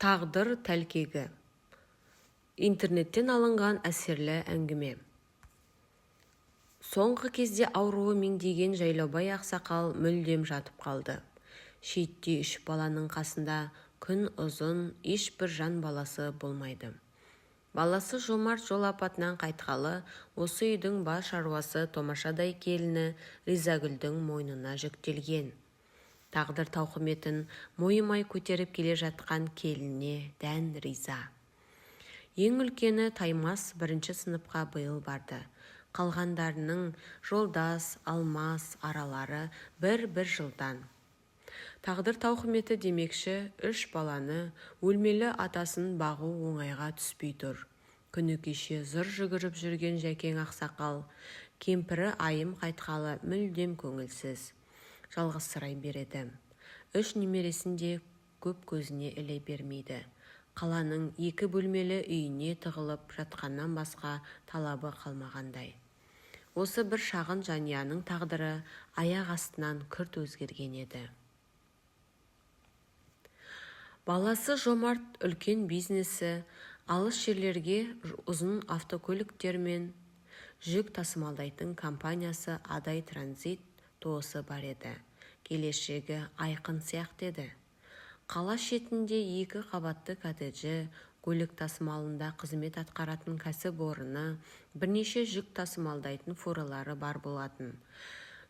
Тағдыр тәлкегі. Интернеттен алынған әсерлі әңгіме. Соңғы кезде ауруы меңдеген Жайлаубай ақсақал мүлдем жатып қалды. Шиеттей 3 баланың қасында күн ұзын ешбір жан баласы болмайды. Баласы Жомарт жол апатынан қайтқалы, осы үйдің бас шаруасы томашадай келіні Ризагүлдің мойнына жүктелген. Тағдыр тауқыметін мойымай көтеріп келе жатқан келініне дән риза. Ең үлкені Таймас 1-ші сыныпқа биыл барды. Қалғандарының Жолдас, Алмас аралары бір жылдан. Тағдыр тауқыметі демекші 3 баланы өлмелі атасын бағу оңайға түспей тұр. Күні кеше зыр жүгіріп жүрген Жәкең ақсақал, кемпірі айым қайтқалы мүлдем көңілсіз. Жалғызсырай береді. 3 немересін де көп көзіне іле бермейді. Қаланың 2 бөлмелі үйіне тығылып жатқаннан басқа талабы қалмағандай. Осы бір шағын жанияның тағдыры аяқ астынан күрт өзгерген еді. Баласы Жомарт үлкен бизнесі, алыс жерлерге ұзын автокөліктермен жүк тасымалдайтын компаниясы Адай Транзит тосы бар еді. Келешегі айқын сияқты еді. Қала шетінде 2 қабатты коттеджі, көлік тасымалында қызмет атқаратын кәсіпорны, бірнеше жүк тасымалдайтын фуралары бар болатын.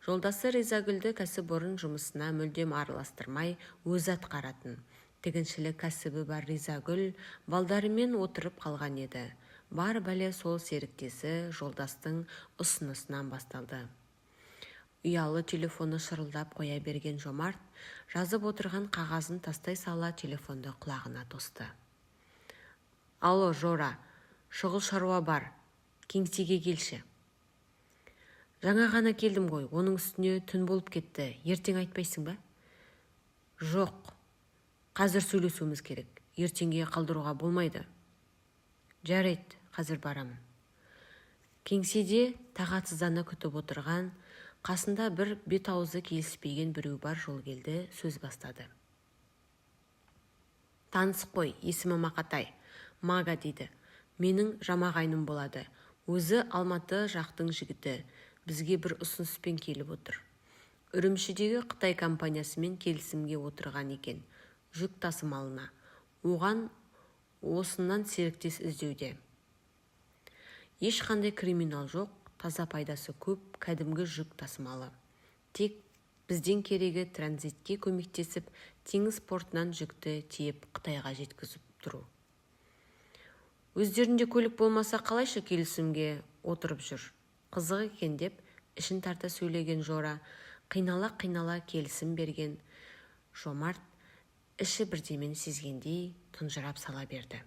Жолдасы Ризагүлді кәсіпорын жұмысына мүлдем араластырмай өзі атқаратын. Тігіншілік кәсібі бар Ризагүл балдарымен отырып қалған еді. Бар бәле сол серіктесі Жолдастың ұсынысынан басталды. Ұялы телефоны шырылдап қоя берген Жомарт жазып отырған қағазын тастай сала телефонды құлағына тосты. Алло, Жора, шұғыл шаруа бар, кеңсеге келші. Жаңа ғана келдім ғой, оның үстіне түн болып кетті, ертең айтпайсың ба? Жоқ, қазір сөйлесуіміз керек, ертеңге қалдыруға болмайды. Жарайды, қазір барамын. Кеңседе тағатсыздана күтіп отырған, қасында бір бет-аузы келіспеген біреу бар жол келді, сөз бастады. Танысық қой, есімі Мақатай, Мага дейді. Менің жамағайным болады. Өзі Алматы жақтың жігіті, бізге бір ұсыныспен келіп отыр. Үрімшідегі Қытай компаниясымен келісімге отырған екен, жүк тасымалына. Оған осынан серіктес іздеуде. Ешқандай криминал жоқ, таза пайдасы көп, кәдімгі жүк тасымалы. Тек бізден керегі транзитке көмектесіп, теңіз портынан жүкті тиеп Қытайға жеткізіп тұру. Өздерінде көлік болмаса қалайша келісімге отырып жүр. Қызық екен деп ішін тарта сөйлеген Жора қинала келісім берген. Жомарт іші бірдемен сезгендей тұнжырап сала берді.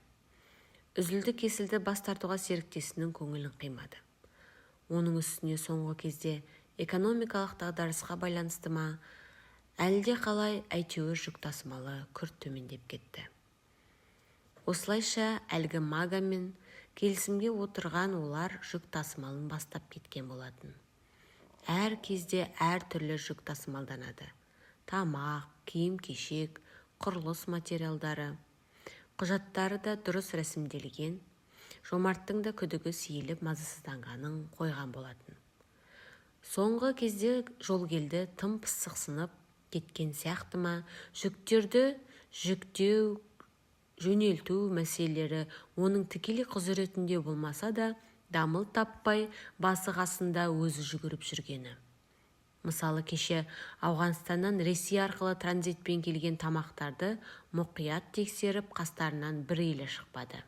Үзілді кесілді бас тартуға серіктесінің көңілін қимады. Оның үстіне соңғы кезде экономикалық дағдарысқа байланысты ма, әлде қалай әйтеуір жүк тасымалы күрт төмендеп кетті. Осылайша әлгі Магамен келісімге отырған олар жүк тасымалын бастап кеткен болатын. Әр кезде әр түрлі жүк тасымалданады. Тамақ, киім-кешек, құрылыс материалдары. Құжаттары да дұрыс рәсімделген. Жомарттың да күдігі сейіліп мазасызданғанын қойған болатын. Соңғы кезде жол келді тым пысықсынып кеткен сияқты ма, жүктерді жүктеу, жөнелту мәселелері оның тікелей құзыретінде болмаса да, дамыл таппай басы қасында өзі жүгіріп жүргені. Мысалы кеше Ауғанстаннан Ресей арқылы транзитпен келген тамақтарды мұқият тексеріп қастарынан бір елі шықпады.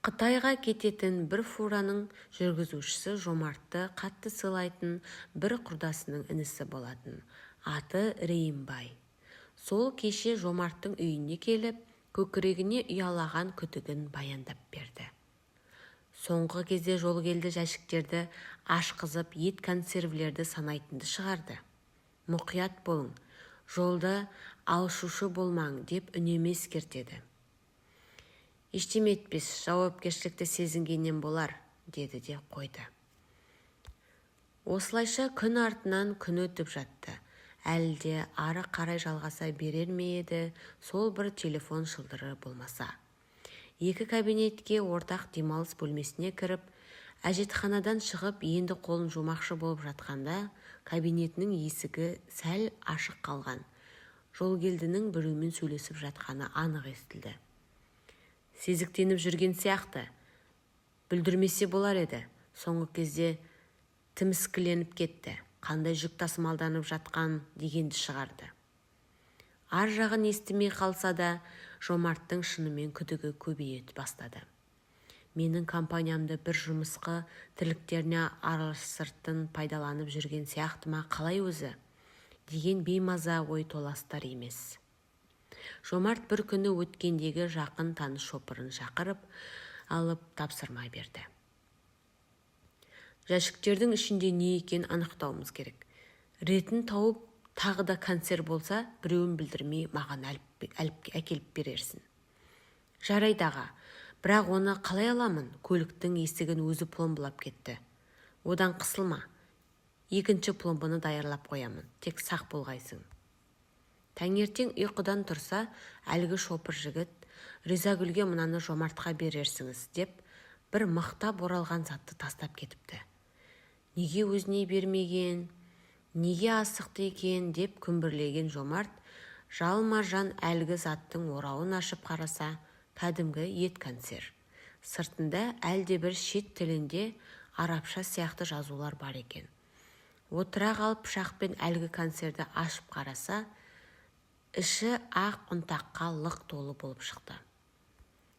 Қытайға кететін бір фураның жүргізушісі Жомартты қатты сыйлайтын бір құрдасының інісі болатын. Аты Рейімбай. Сол кеше Жомарттың үйіне келіп, көкірегіне ұялаған күдігін баяндап берді. Соңғы кезде жол келді жәшіктерді ашқызып, ет консервілерді санайтынды шығарды. Мұқият болың, жолда алшушы болмаң деп үнемі ескертеді. Ештеме етпес, жауапкершілікті сезінгеннен болар, деді де қойды. Осылайша күн артынан күн өтіп жатты. әлде ары қарай жалғаса берер ме еді, сол бір телефон шылдыры болмаса. Екі кабинетке ортақ демалыс бөлмесіне кіріп, әжетханадан шығып, енді қолын жумақшы болып жатқанда, кабинетінің есігі сәл ашық қалған. Жолгелдінің біреумен сөйлесіп жатқаны анық естілді. Сезіктеніп жүрген сияқты. Бүлдірмесе болар еді. Соңғы кезде тіміскіленіп кетті. Қандай жүк тасымалданып жатқан дегенді шығарды. Ар жағын естімей қалса да, Жомарттың шынымен күдігі көбейе бастады. Менің компаниямды бір жұмысқа тірліктеріне араластырып пайдаланып жүрген сияқты ма, қалай өзі? Деген беймаза ой толастар емес. Жомарт бір күні өткендегі жақын таныс шопырын шақырып алып тапсырма берді. Жәшіктердің ішінде не екен анықтауымыз керек. Ретін тауып, тағы да консерв болса, біреуін білдірмей маған әкеліп берерсін. Жарайды аға, бірақ оны қалай аламын? Көліктің есігін өзі пломбылап кетті. Одан қысылма. Екінші пломбыны даярлап қоямын. Тек сақ болғайсың. Таңертең ұйқыдан тұрса, әлгі шопыр жігіт, Ризагүлге мынаны Жомартқа берерсіңіз, деп бір мықтап оралған затты тастап кетіпті. Неге өзіне бермеген, неге асықты екен деп күмбірлеген Жомарт, жалма-жан әлгі заттың орауын ашып қараса, кәдімгі ет консерв. Сыртында әлде бір шет тілінде арабша сияқты жазулар бар екен. Отыра қалып пышақпен әлгі консервді ашып қараса, іші ақ ұнтаққа лық толы болып шықты.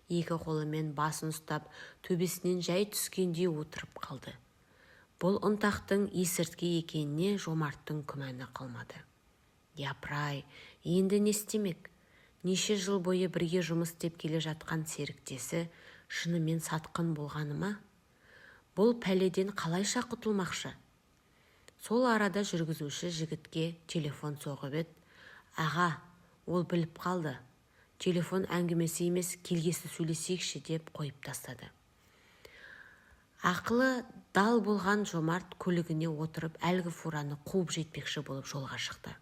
Екі қолымен басын ұстап, төбесінен жай түскендей отырып қалды. Бұл ұнтақтың есірткі екеніне Жомарттың күмәні қалмады. Япырай, енді не істемек? Неше жыл бойы бірге жұмыс істеп келе жатқан серіктесі шынымен сатқын болғаны ма? Бұл пәледен қалайша құтылмақшы? Сол арада жүргізуші жігітке телефон соғып еді. Аға, ол біліп қалды. Телефон әңгімесі емес, келгесі сөйлесейікші деп қойып тастады. Ақылы дал болған Жомарт көлігіне отырып әлгі фураны қуып жетпекші болып жолға шықты.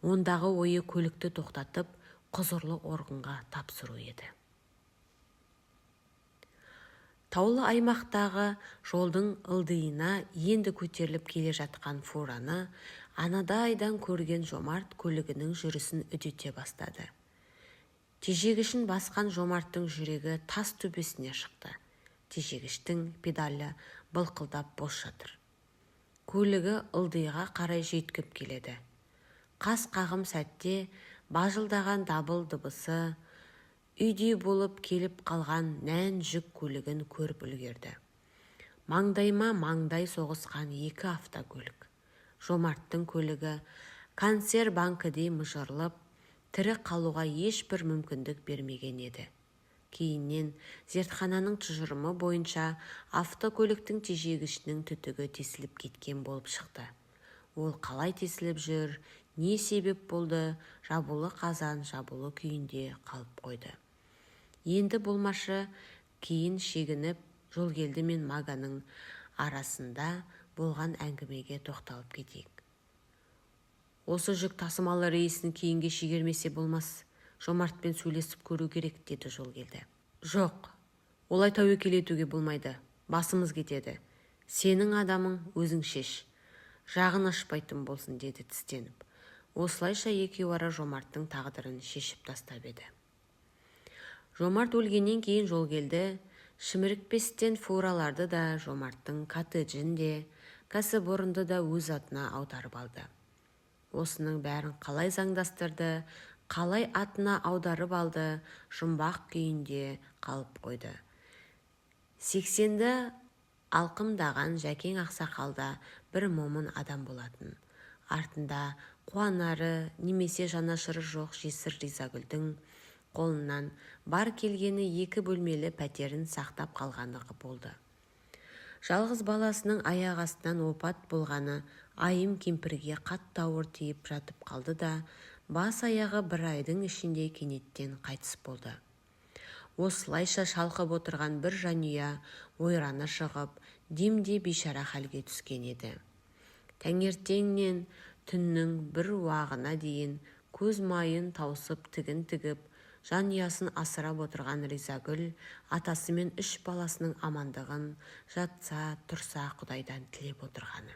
Ондағы ойы көлікті тоқтатып, құзырлы органға тапсыру еді. Таулы аймақтағы жолдың ылдиына енді көтеріліп келе жатқан фураны анадайдан көрген Жомарт көлігінің жүрісін үдете бастады. Тежегішін басқан Жомарттың жүрегі тас төбесіне шықты. Тежегіштің педалі былқылдап бос жатыр. Көлігі ылдиға қарай жүйткіп келеді. Қас қағым сәтте бажылдаған дабыл дыбысы, үйдей болып келіп қалған нән жүк көлігін көріп үлгерді. Маңдайма маңдай соғысқан екі автокөлік. Жомарттың көлігі консерв банкідей мұжырылып, тірі қалуға ешбір мүмкіндік бермеген еді. Кейіннен зертхананың тұжырымы бойынша автокөліктің тежегішінің түтігі тесіліп кеткен болып шықты. Ол қалай тесіліп жүр, не себеп болды, жабулы қазан жабулы күйінде қалып қойды. Енді болмашы кейін шегініп, Жолгелді мен Маганың арасында болған әңгімеге тоқталып кетейік. Осы жүк тасымалы рейсін кейінге шегермесе болмас. Жомартпен сөйлесіп көру керек, деді Жолгелді. Жоқ, олай тәуекел етуге болмайды. Басымыз кетеді. Сенің адамың өзің шеш. Жағын ашпайтын болсын, деді тістеніп. Осылайша екеуі ара Жомарттың тағдырын шешіп тастап еді. Жомарт өлгеннен кейін Жолгелді шімірікпестен фураларды да, Жомарттың коттеджін де, кәсіпорынды да өз атына аударып алды. Осының бәрін қалай заңдастырды, қалай атына аударып алды, жұмбақ күйінде қалып қойды. 80-ді алқымдаған Жәкең ақсақалда бір момын адам болатын. Артында қуанары немесе жанашыры жоқ жесір Ризагүлдің қолынан бар келгені 2 бөлмелі пәтерін сақтап қалғандығы болды. Жалғыз баласының аяқ астынан опат болғаны айым кемпірге қатты ауыр тиіп жатып қалды да, бас аяғы 1 айдың ішінде кенеттен қайтыс болды. Осылайша шалқып отырған бір жанұя ойраны шығып, демде бейшара халге түскен еді. Таңертеңнен түннің бір уағына дейін көз майын таусып тігін тігіп, жанұясын асырап отырған Ризагүл атасы мен 3 баласының амандығын жатса тұрса Құдайдан тілеп отырғаны.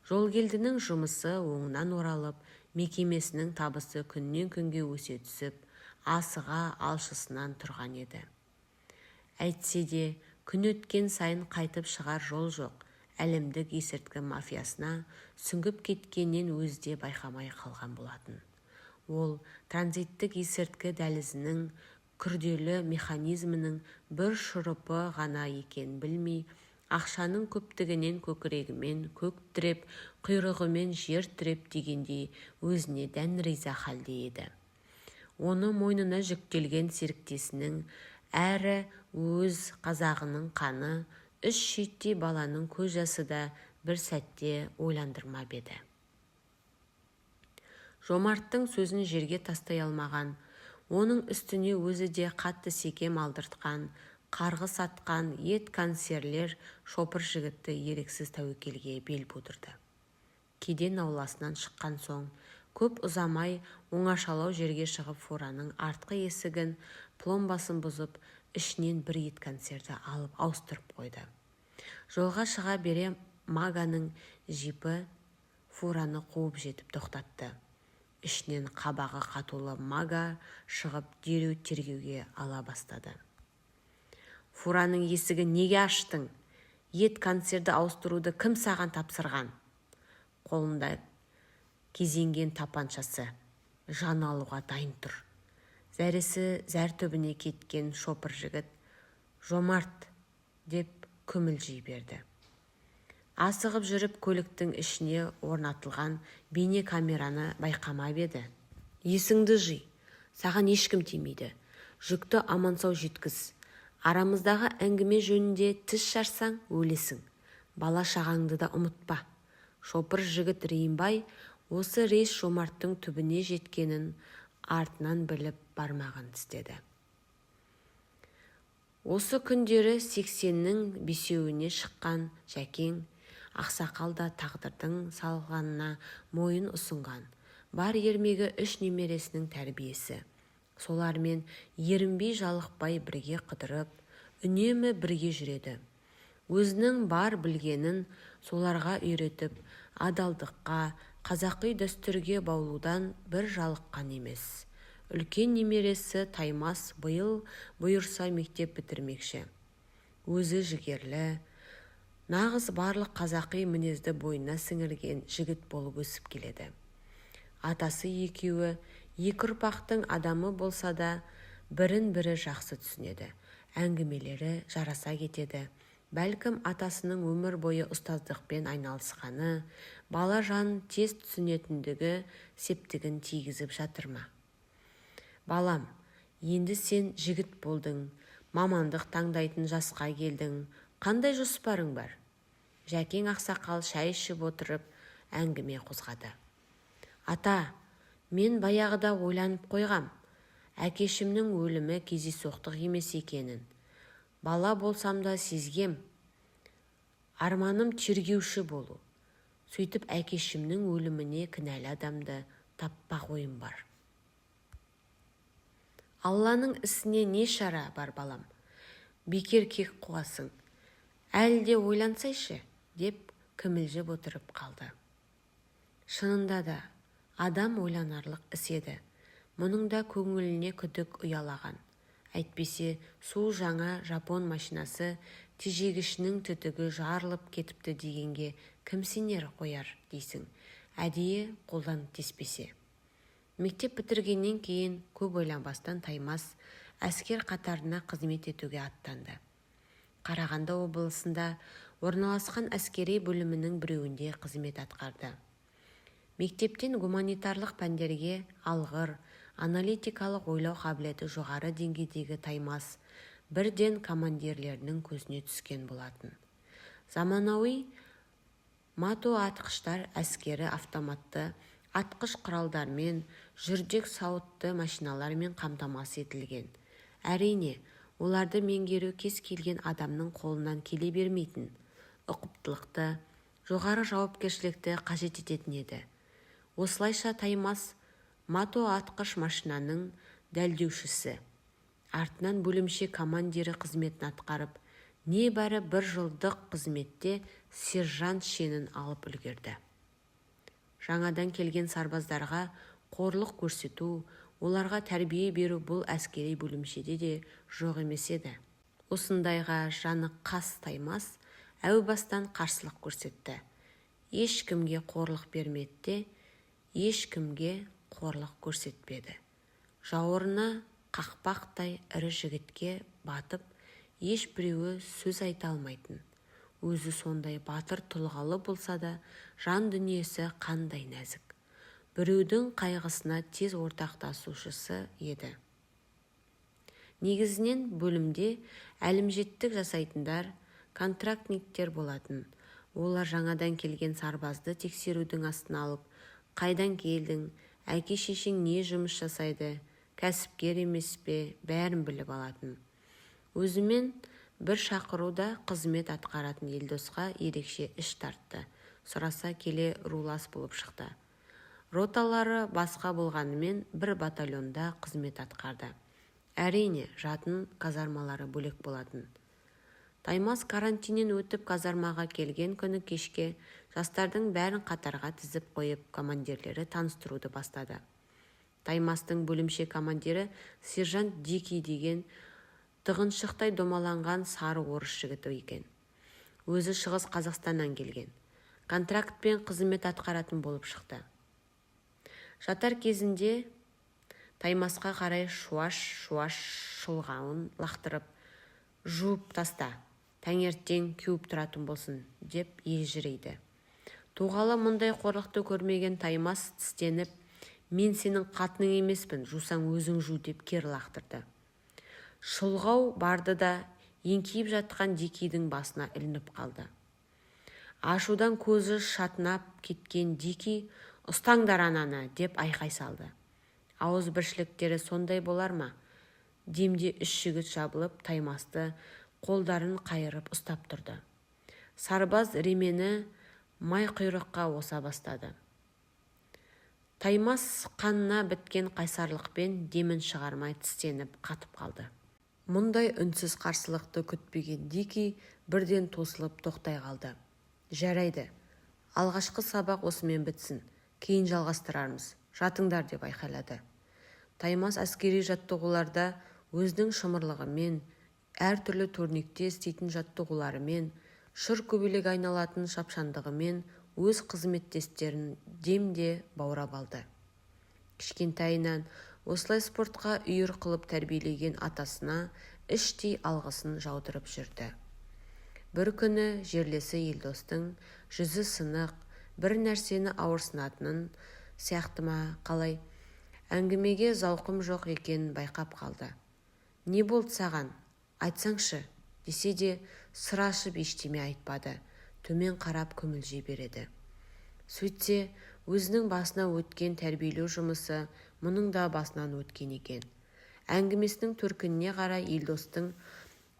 Жолгелдінің жұмысы оңынан оралып, мекемесінің табысы күннен күнге өсе түсіп, асыға алшысынан тұрған еді. Әйтсе де, күн өткен сайын қайтып шығар жол жоқ. Әлемдік есірткі мафиясына сүңгіп кеткеннен өзде байқамай қалған болатын. Ол транзиттік есірткі дәлізінің күрделі механизмінің бір шұрыпы ғана екен білмей, ақшаның көптігінен көкірегімен көк тіреп, құйрығымен жер тіреп дегендей өзіне дән риза халде еді. Оны мойнына жүктелген серіктесінің әрі өз қазағының қаны, 3 шеттей баланың көз жасы да бір сәтте ойландырмап еді. Жомарттың сөзін жерге тастай алмаған, оның үстіне өзі де қатты секем алдыртқан, қарғыс атқан ет консерлер шопыр жігітті еріксіз тәуекелге бел будырды. Кеден ауласынан шыққан соң, көп ұзамай оңашалау жерге шығып фураның артқы есігін, пломбасын бұзып, ішінен бір ет консервті алып ауыстырып қойды. Жолға шыға бере Маганың жипі фураны қуып жетіп тоқтатты. Ішінен қабағы қатулы Мага шығып дереу тергеуге ала бастады. Фураның есігі неге аштың? Ет консервді ауыстыруды кім саған тапсырған? Қолында кезенген тапаншасы, жан алуға дайын тұр. Зәресі зәр түбіне кеткен шопыр жігіт «Жомарт» деп күмілжей берді. Асығып жүріп көліктің ішіне орнатылған бейне камераны байқамап еді. Есіңді жи, саған ешкім тимейді. Жүкті аман-сау жеткіз. Арамыздағы әңгіме жөнінде тіс жарсаң өлесің. Бала шағаңды да ұмытпа. Шопыр жігіт Рейімбай осы рейс Жомарттың түбіне жеткенін артынан біліп бармағын тістеді. Осы күндері 80-нің 5-еуіне шыққан Жәкең ақсақалда тағдырдың салғанына мойын ұсынған. Бар ермегі 3 немересінің тәрбиесі. Солармен ерінбей жалықпай бірге қыдырып, үнемі бірге жүреді. Өзінің бар білгенін соларға үйретіп, адалдыққа, қазақи дәстүрге баулудан бір жалыққан емес. Үлкен немересі Таймас биыл бұйырса мектеп бітірмекші. Өзі жігерлі, нағыз барлық қазақи мінезді бойына сіңірген жігіт болып өсіп келеді. Атасы екеуі 2 ұрпақтың адамы болса да, бірін-бірі жақсы түсінеді. Әңгімелері жараса кетеді. Бәлкім атасының өмір бойы ұстаздықпен айналысқаны, бала жан тез түсінетіндігі септігін тигізіп жатыр ма? Балам, енді сен жігіт болдың, мамандық таңдайтын жасқа келдің, қандай жоспарың бар? Жәкең ақсақал шай ішіп отырып әңгіме қозғады. Ата, мен баяғыда ойланып қойғам. Әкешімнің өлімі кездейсоқтық емес екенін. Бала болсам да сезгем. Арманым тергеуші болу. Сөйтіп әкешімнің өліміне кінәлі адамды таппақ ойым бар. Алланың ісіне не шара бар балам? Бекер кек қуасың. Әлде ойлансайшы, деп күмілжіп отырып қалды. Шынында да, адам ойланарлық іс еді. Мұның да көңіліне күдік ұялаған. Әйтпесе, су жаңа жапон машинасы тежегішінің түтігі жарылып кетіпті дегенге кім сенер қояр дейсің, әдейі қолдан теспесе. Мектеп бітіргеннен кейін көп ойланбастан Таймас әскер қатарына қызмет етуге аттанды. Қарағанды облысында орналасқан әскери бөлімінің біреуінде қызмет атқарды. Мектептен гуманитарлық пәндерге алғыр, аналитикалық ойлау қабілеті жоғары деңгейдегі Таймас бірден командирлерінің көзіне түскен болатын. Заманауи мотоатқыштар әскері автоматты атқыш құралдармен, жүрдек сауытты машиналармен қамтамасыз етілген. Әрине, оларды меңгеру кез келген адамның қолынан келе бермейтін. Ұқыптылықты, жоғары жауапкершілікті қажет ететін еді. Осылайша Таймас мотоатқыш машинаның дәлдеушісі, артынан бөлімше командирі қызметін атқарып, небәрі 1 жылдық қызметте сержант шенін алып үлгерді. Жаңадан келген сарбаздарға қорлық көрсету, оларға тәрбие беру бұл әскери бөлімшеде де жоқ емес еді. Осындайға жаны қас Таймас әу бастан қарсылық көрсетті. Ешкімге қорлық бермеді де, ешкімге қорлық көрсетпеді. Жауырына қақпақтай ірі жігітке батып, ешбіреуі сөз айта алмайтын. Өзі сондай батыр тұлғалы болса да, жан дүниесі қандай нәзік. Біреудің қайғысына тез ортақтасушысы еді. Негізінен бөлімде әлімжеттік жасайтындар, контрактниктер болатын. Олар жаңадан келген сарбазды тексерудің астына алып, қайдан келдің, әке-шешең не жұмыс жасайды, кәсіпкер емес пе, бәрін біліп алатын. Өзімен бір шақыруда қызмет атқаратын Елдосқа ерекше іш тартты. Сұраса келе рулас болып шықты. Роталары басқа болғанымен бір батальонда қызмет атқарды. Әрине, жатын казармалары бөлек болатын. Таймас карантиннен өтіп казармаға келген күні кешке жастардың бәрін қатарға тізіп қойып, командирлері таныстыруды бастады. Таймастың бөлімше командирі сержант Дики деген тығыншықтай домаланған сары орыс жігіті екен. Өзі Шығыс Қазақстаннан келген. Контрактпен қызмет атқаратын болып шықты. Жатар кезінде Таймасқа қарай шуаш шылғауын лақтырып, жуып таста, таңертең кеуіп тұратын болсын, деп ежірейді. Туғалы мұндай қорлықты көрмеген Таймас тістеніп, мен сенің қатының емеспін, жусаң өзің жу деп кері лақтырды. Шылғау барды да еңкейіп жатқан Дикидің басына ілініп қалды. Ашудан көзі шатынап кеткен Дики, ұстаңдар ананы деп айқай салды. Ауыз біршіліктері сондай болар ма? Демде 3 жігіт жабылып, Таймасты қолдарын қайырып ұстап тұрды. Сарбаз ремені май құйрыққа оса бастады. Таймас қанына біткен қайсарлықпен демін шығармай тістеніп қатып қалды. Мұндай үнсіз қарсылықты күтпеген Дики бірден тосылып тоқтай қалды. Жарайды, алғашқы сабақ осымен бітсін, кейін жалғастырармыз, жатыңдар деп айқайлады. Таймас әскери жаттығуларда өзінің шымырлығымен, әртүрлі турникте істейтін жаттығуларымен, шыр көбелек айналатын шапшандығымен өз қызметтестерін демде баурап алды. Кішкентайынан осылай спортқа үйір қылып тәрбиелеген атасына іштей алғысын жаудырып жүрді. Бір күні жерлесі Елдостың жүзі сынық, бір нәрсені ауырсынатынын сияқты ма қалай, әңгімеге зауқым жоқ екенін байқап қалды. Не болды саған? Айтсаңшы, десе де сыр ашып ештеме айтпады. Төмен қарап күмілжи береді. Сөйтсе, өзінің басына өткен тәрбиелеу жұмысы мұның да басынан өткен екен. Әңгімесінің төркініне қарай Елдостың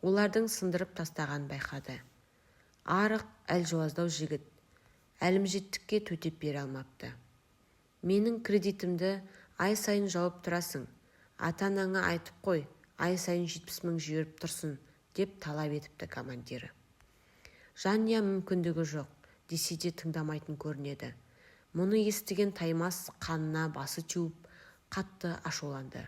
олардың сындырып тастаған байқады. Арық, әлжуаздау жігіт, әлімжеттікке төтеп бере алмапты. Менің кредитімді ай сайын жауып тұрасың. Ата-анаңа айтып қой, ай сайын 70 000 жіберіп тұрсын, деп талап етіпті командирі. Жанния мүмкіндігі жоқ, десе де тыңдамайтын көрінеді. Мұны естіген Таймас қанына басы теуіп, қатты ашуланды.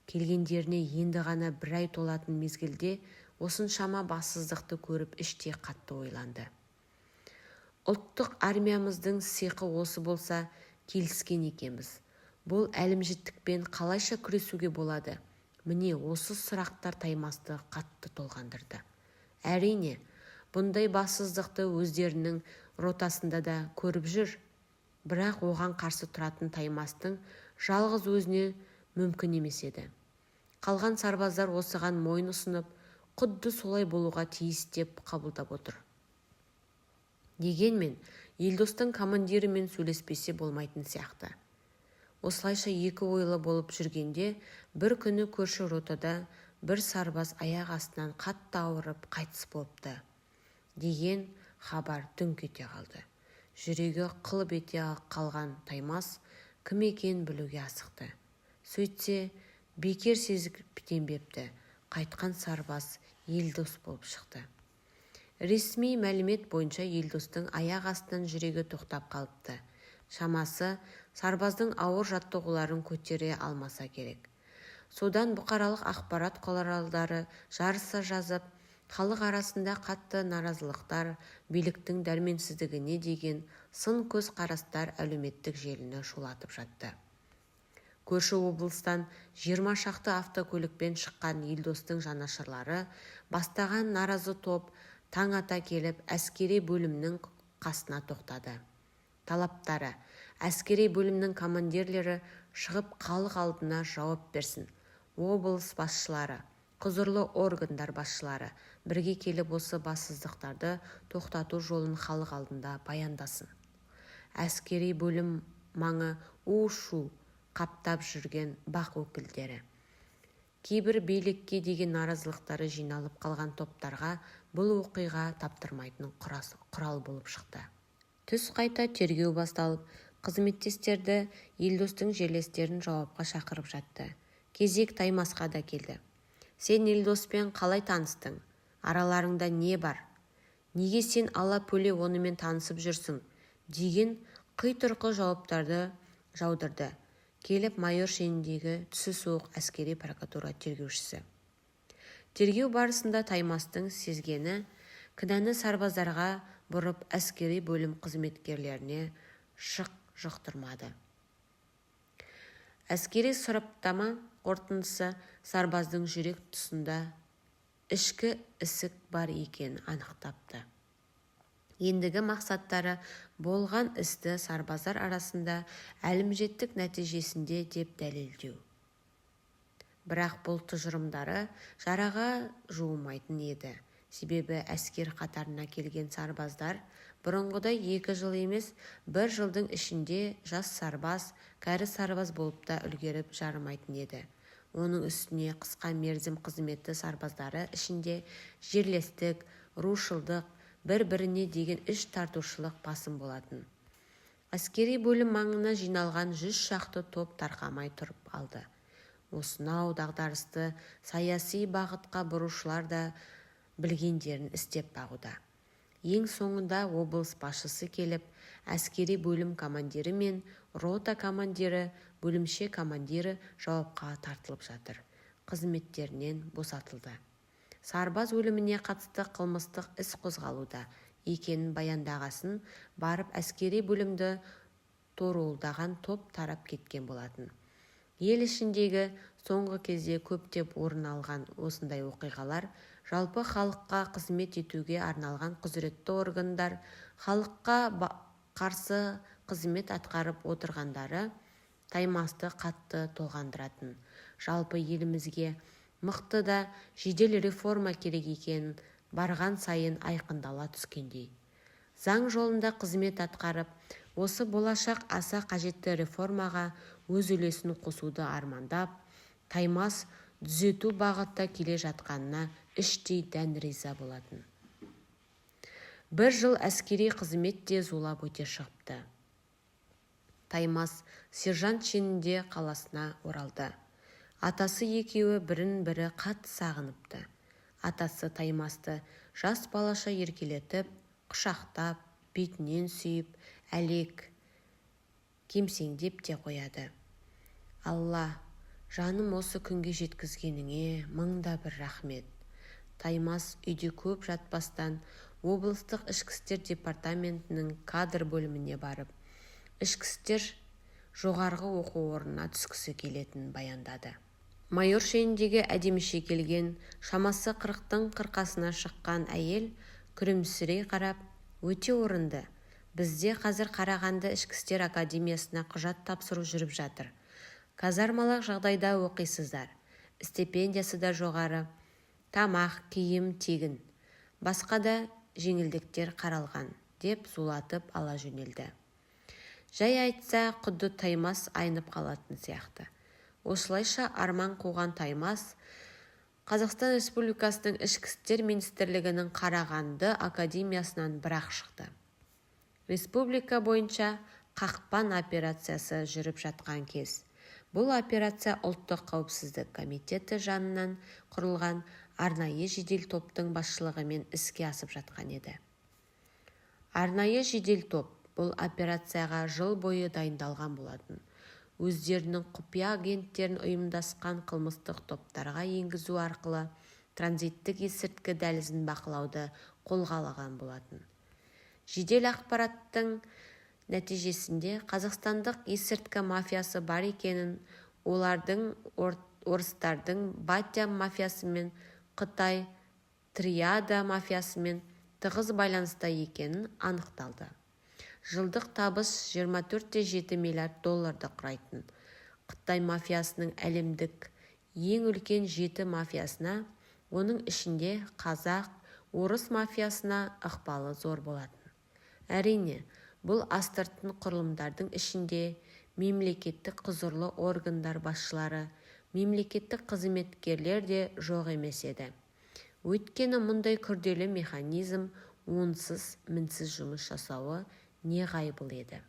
Келгендеріне енді ғана 1 ай толатын мезгілде осыншама бассыздықты көріп іштей қатты ойланды. Ұлттық армиямыздың сиқы осы болса, келіскен екенбіз. Бұл әлімжеттікпен қалайша күресуге болады? Міне осы сұрақтар Таймасты қатты толғандырды. Әрине, бұндай бассыздықты өздерінің ротасында да көріп жүр. Бірақ оған қарсы тұратын Таймастың жалғыз өзіне мүмкін емес еді. Қалған сарбаздар осыған мойын ұсынып, құдды солай болуға тиіс деп қабылдап отыр. Дегенмен, Елдостың командирімен сөйлеспесе болмайтын сияқты. Осылайша екі ойлы болып жүргенде, бір күні көрші ротада бір сарбаз аяқ астынан қатты ауырып қайтыс болыпты деген хабар дүңк ете қалды. Жүрегі қылып ете қалған Таймас кім екенін білуге асықты. Сөйтсе, бекер сезіктенбепті. Қайтқан сарбаз Елдос болып шықты. Ресми мәлімет бойынша Елдостың аяқ астынан жүрегі тоқтап қалыпты. Шамасы сарбаздың ауыр жаттығуларын көтере алмаса керек. Содан бұқаралық ақпарат құралдары жарыса жазып, халық арасында қатты наразылықтар, биліктің дәрменсіздігіне деген сын көз қарастар әлеуметтік желіні шулатып жатты. Көрші облыстан 20 шақты автокөлікпен шыққан Елдостың жанашырлары бастаған наразы топ таң ата келіп әскери бөлімнің қасына тоқтады. Талаптары: әскери бөлімнің командирлері шығып халық алдына жауап берсін. Облыс басшылары, құзырлы органдар басшылары бірге келіп осы бассыздықтарды тоқтату жолын халық алдында баяндасын. Әскери бөлім маңы у-шу қаптап жүрген бақ өкілдері. Кейбір билікке деген наразылықтары жиналып қалған топтарға бұл оқиға таптырмайтын құрал болып шықты. Түс қайта тергеу басталып, қызметтестерді Елдостың жерлестерін жауапқа шақырып жатты. Кезек Таймасқа да келді. Сен Елдоспен қалай таныстың? Араларыңда не бар? Неге сен ала-пөле онымен танысып жүрсің? Деген қый-тұрқы жауаптарды жаудырды. Келіп майор шеніндегі түсі суық әскери прокуратура тергеушісі. Тергеу барысында Таймастың сезгені кінәні сарбаздарға бұрып әскери бөлім қызметкерлеріне шық жұқтырмады. Әскери сараптама қорытындысы сарбаздың жүрек тұсында ішкі ісік бар екенін анықтапты. Ендігі мақсаттары болған істі сарбаздар арасында әлімжеттік нәтижесінде деп дәлелдеу. Бірақ бұл тұжырымдары жараға жуымайтын еді. Себебі әскер қатарына келген сарбаздар бұрынғыдай 2 жыл емес, 1 жылдың ішінде жас сарбаз, кәрі сарбаз болып та үлгеріп жарымайтын еді. Оның үстіне қысқа мерзім қызметті сарбаздары ішінде жерлестік, рушылдық, бір-біріне деген іш тартушылық басым болатын. Әскери бөлім маңына жиналған 100 шақты топ тарқамай тұрып алды. Осынау дағдарысты саяси бағытқа бұрушылар да білгендерін істеп бағуда. Ең соңында облыс басшысы келіп, әскери бөлім командирі мен рота командирі, бөлімше командирі жауапқа тартылып жатыр. Қызметтерінен босатылды. Сарбаз өліміне қатысты қылмыстық іс қозғалуда екенін баяндағасын барып әскери бөлімді торуылдаған топ тарап кеткен болатын. Ел ішіндегі соңғы кезде көптеп орын алған осындай оқиғалар жалпы халыққа қызмет етуге арналған құзыретті органдар, халыққа қарсы қызмет атқарып отырғандары Таймасты қатты толғандыратын. Жалпы елімізге мықты да жедел реформа керек екенін барған сайын айқындала түскендей. Заң жолында қызмет атқарып, осы болашақ аса қажетті реформаға өз үлесін қосуды армандап, Таймас түзету бағытта келе жатқанына іштей дән риза болатын. 1 жыл әскери қызметте зулап өте шығыпты. Таймас сержант шенінде қаласына оралды. Атасы екеуі бірін-бірі қатты сағыныпты. Атасы Таймасты жас балаша еркелетіп, құшақтап, бетінен сүйіп, әлек кемсеңдеп те қояды. Алла, жаным осы күнге жеткізгеніңе мыңда бір рахмет. Таймас үйде көп жатпастан облыстық ішкі істер департаментінің кадр бөліміне барып, ішкі істер жоғарғы оқу орнына түскісі келетінін баяндады. Майор шеніндегі әдеміше келген, шамасы 40-тың қырқасына шыққан әйел күрімсірей қарап, өте орынды. Бізде қазір Қарағанды ішкі істер академиясына құжат тапсыру жүріп жатыр. Казармалық жағдайда оқисыздар. Стипендиясы да жоғары. Тамақ, киім тегін. Басқа да жеңілдіктер қаралған, деп зулатып ала жөнелді. Жай айтса, құдды Таймас айнып қалатын сияқты. Осылайша арман қуған Таймас Қазақстан Республикасының ішкі істер министрлігінің Қарағанды академиясынан бір-ақ шықты. республика бойынша қақпан операциясы жүріп жатқан кез. Бұл операция ұлттық қауіпсіздік комитеті жанынан құрылған арнайы жедел топтың басшылығымен іске асып жатқан еді. Арнайы жедел топ бұл операцияға жыл бойы дайындалған болатын. Өздерінің құпия агенттерін ұйымдасқан қылмыстық топтарға енгізу арқылы транзиттік есірткі дәлізін бақылауды қолға алған болатын. Жедел ақпараттың нәтижесінде қазақстандық есірткі мафиясы бар екенін, олардың орыстардың Батям мафиясымен, Қытай Триада мафиясымен тығыз байланыста екенін анықталды. Жылдық табыс 24,7 миллиард долларды құрайтын. Қытай мафиясының әлемдік ең үлкен 7 мафиясына, оның ішінде қазақ, орыс мафиясына ықпалы зор болатын. Әрине, бұл астыртын құрылымдардың ішінде мемлекеттік құзырлы органдар басшылары, мемлекеттік қызметкерлер де жоқ емес еді. Өйткені мұндай күрделі механизм онсыз мінсіз жұмыс жасауы неғайбыл еді.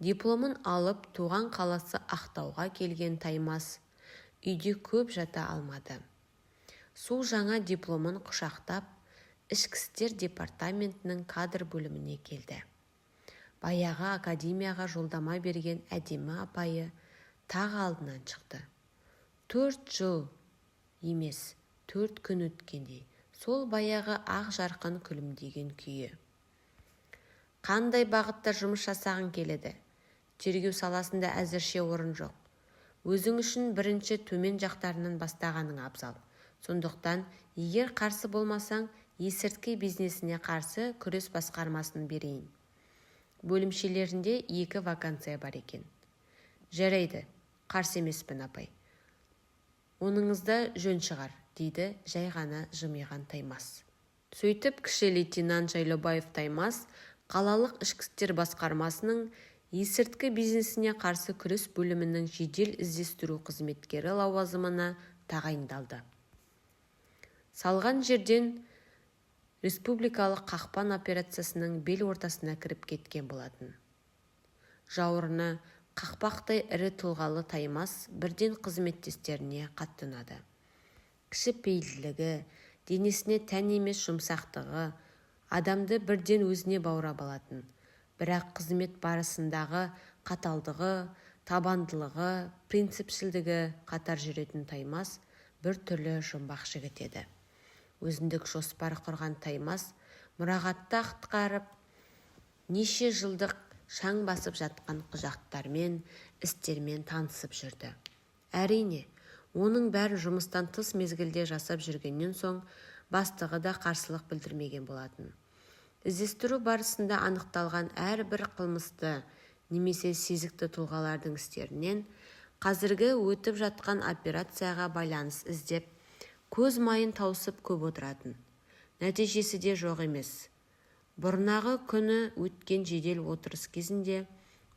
Дипломын алып туған қаласы Ақтауға келген Таймас үйде көп жата алмады. Су жаңа дипломын құшақтап, Ішкі істер департаментінің кадр бөліміне келді. Баяғы академияға жолдама берген әдемі апайы тағы алдынан шықты. 4 жыл емес, 4 күн өткендей, сол баяғы ақ жарқын күлімдеген күйі. Қандай бағытта жұмыс жасағың келеді? Тергеу саласында әзірше орын жоқ. Өзің үшін бірінші төмен жақтарынан бастағаның абзал. Сондықтан, егер қарсы болмасаң, есірткі бизнесіне қарсы күрес басқармасын берейін. Бөлімшелерінде 2 вакансия бар екен. Жарайды, қарсы емеспін апай. Оныңызда жөн шығар, дейді жай ғана жымиған Таймас. Сөйтіп, кіші лейтенант Жайлаубаев Таймас қалалық ішкі істер басқармасының есірткі бизнесіне қарсы күрес бөлімінің жедел іздестіру қызметкері лауазымына тағайындалды. Салған жерден республикалық қақпан операциясының бел ортасына кіріп кеткен болатын. Жауырыны қақпақтай ірі тұлғалы Таймас бірден қызметтестеріне қатты ұнады. Кішіпейілділігі, денесіне тән емес жұмсақтығы адамды бірден өзіне баурап алатын. Бірақ қызмет барысындағы қаталдығы, табандылығы, принципшілдігі қатар жүретін Таймас бір түрлі жұмбақ жігіт еді. Өзіндік жоспар құрған Таймас мұрағатты атқарып, неше жылдық шаң басып жатқан құжаттармен, істермен танысып жүрді. Әрине, оның бәрі жұмыстан тыс мезгілде жасап жүргеннен соң бастығы да қарсылық білдірмеген болатын. Іздестіру барысында анықталған әрбір қылмысты немесе сезікті тұлғалардың істерінен қазіргі өтіп жатқан операцияға байланыс іздеп, көз майын таусып көп отыратын. Нәтижесі де жоқ емес. Бұрнағы күні өткен жедел отырыс кезінде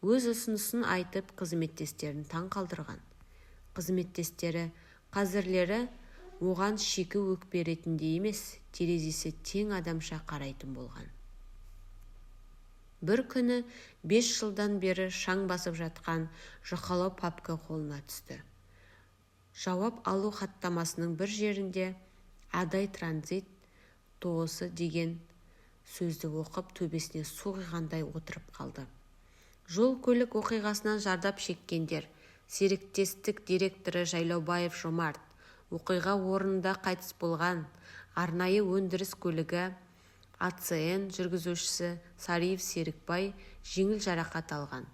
өз ұсынысын айтып қызметтестерін таң қалдырған. Қызметтестері қазірлері оған шикі өкпе ретінде емес, терезесі тең адамша қарайтын болған. Бір күні 5 жылдан бері шаң басып жатқан жұқалау папка қолына түсті. Жауап алу хаттамасының бір жерінде «Адай транзит тоғысы» деген сөзді оқып төбесіне су құйғандай отырып қалды. Жол көлік оқиғасынан жардап шеккендер, серіктестік директоры Жайлаубаев Жомарт, оқиға орнында қайтыс болған, арнайы өндіріс көлігі АЦН жүргізушісі Сариев Серікбай жеңіл жарақат алған.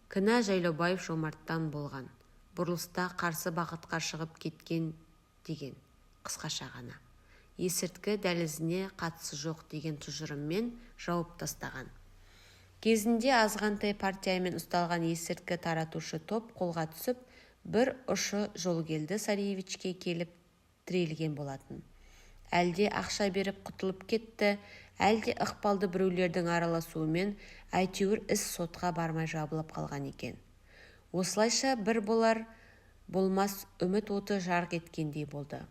Кінә Жайлаубаев Жомарттан болған. Бұрылыста қарсы бағытқа шығып кеткен деген қысқаша ғана. Есірткі дәлізіне қатысы жоқ деген тұжырыммен жауып тастаған. Кезінде азғантай партиямен ұсталған есірткі таратушы топ қолға түсіп, бір ұшы Жолгелді Сариевичке келіп тірелген болатын. Әлде ақша беріп құтылып кетті, әлде ықпалды біреулердің араласуымен әйтеуір іс сотқа бармай жабылып қалған екен. Осылайша бір болар болмас үміт оты жарқ еткендей болды.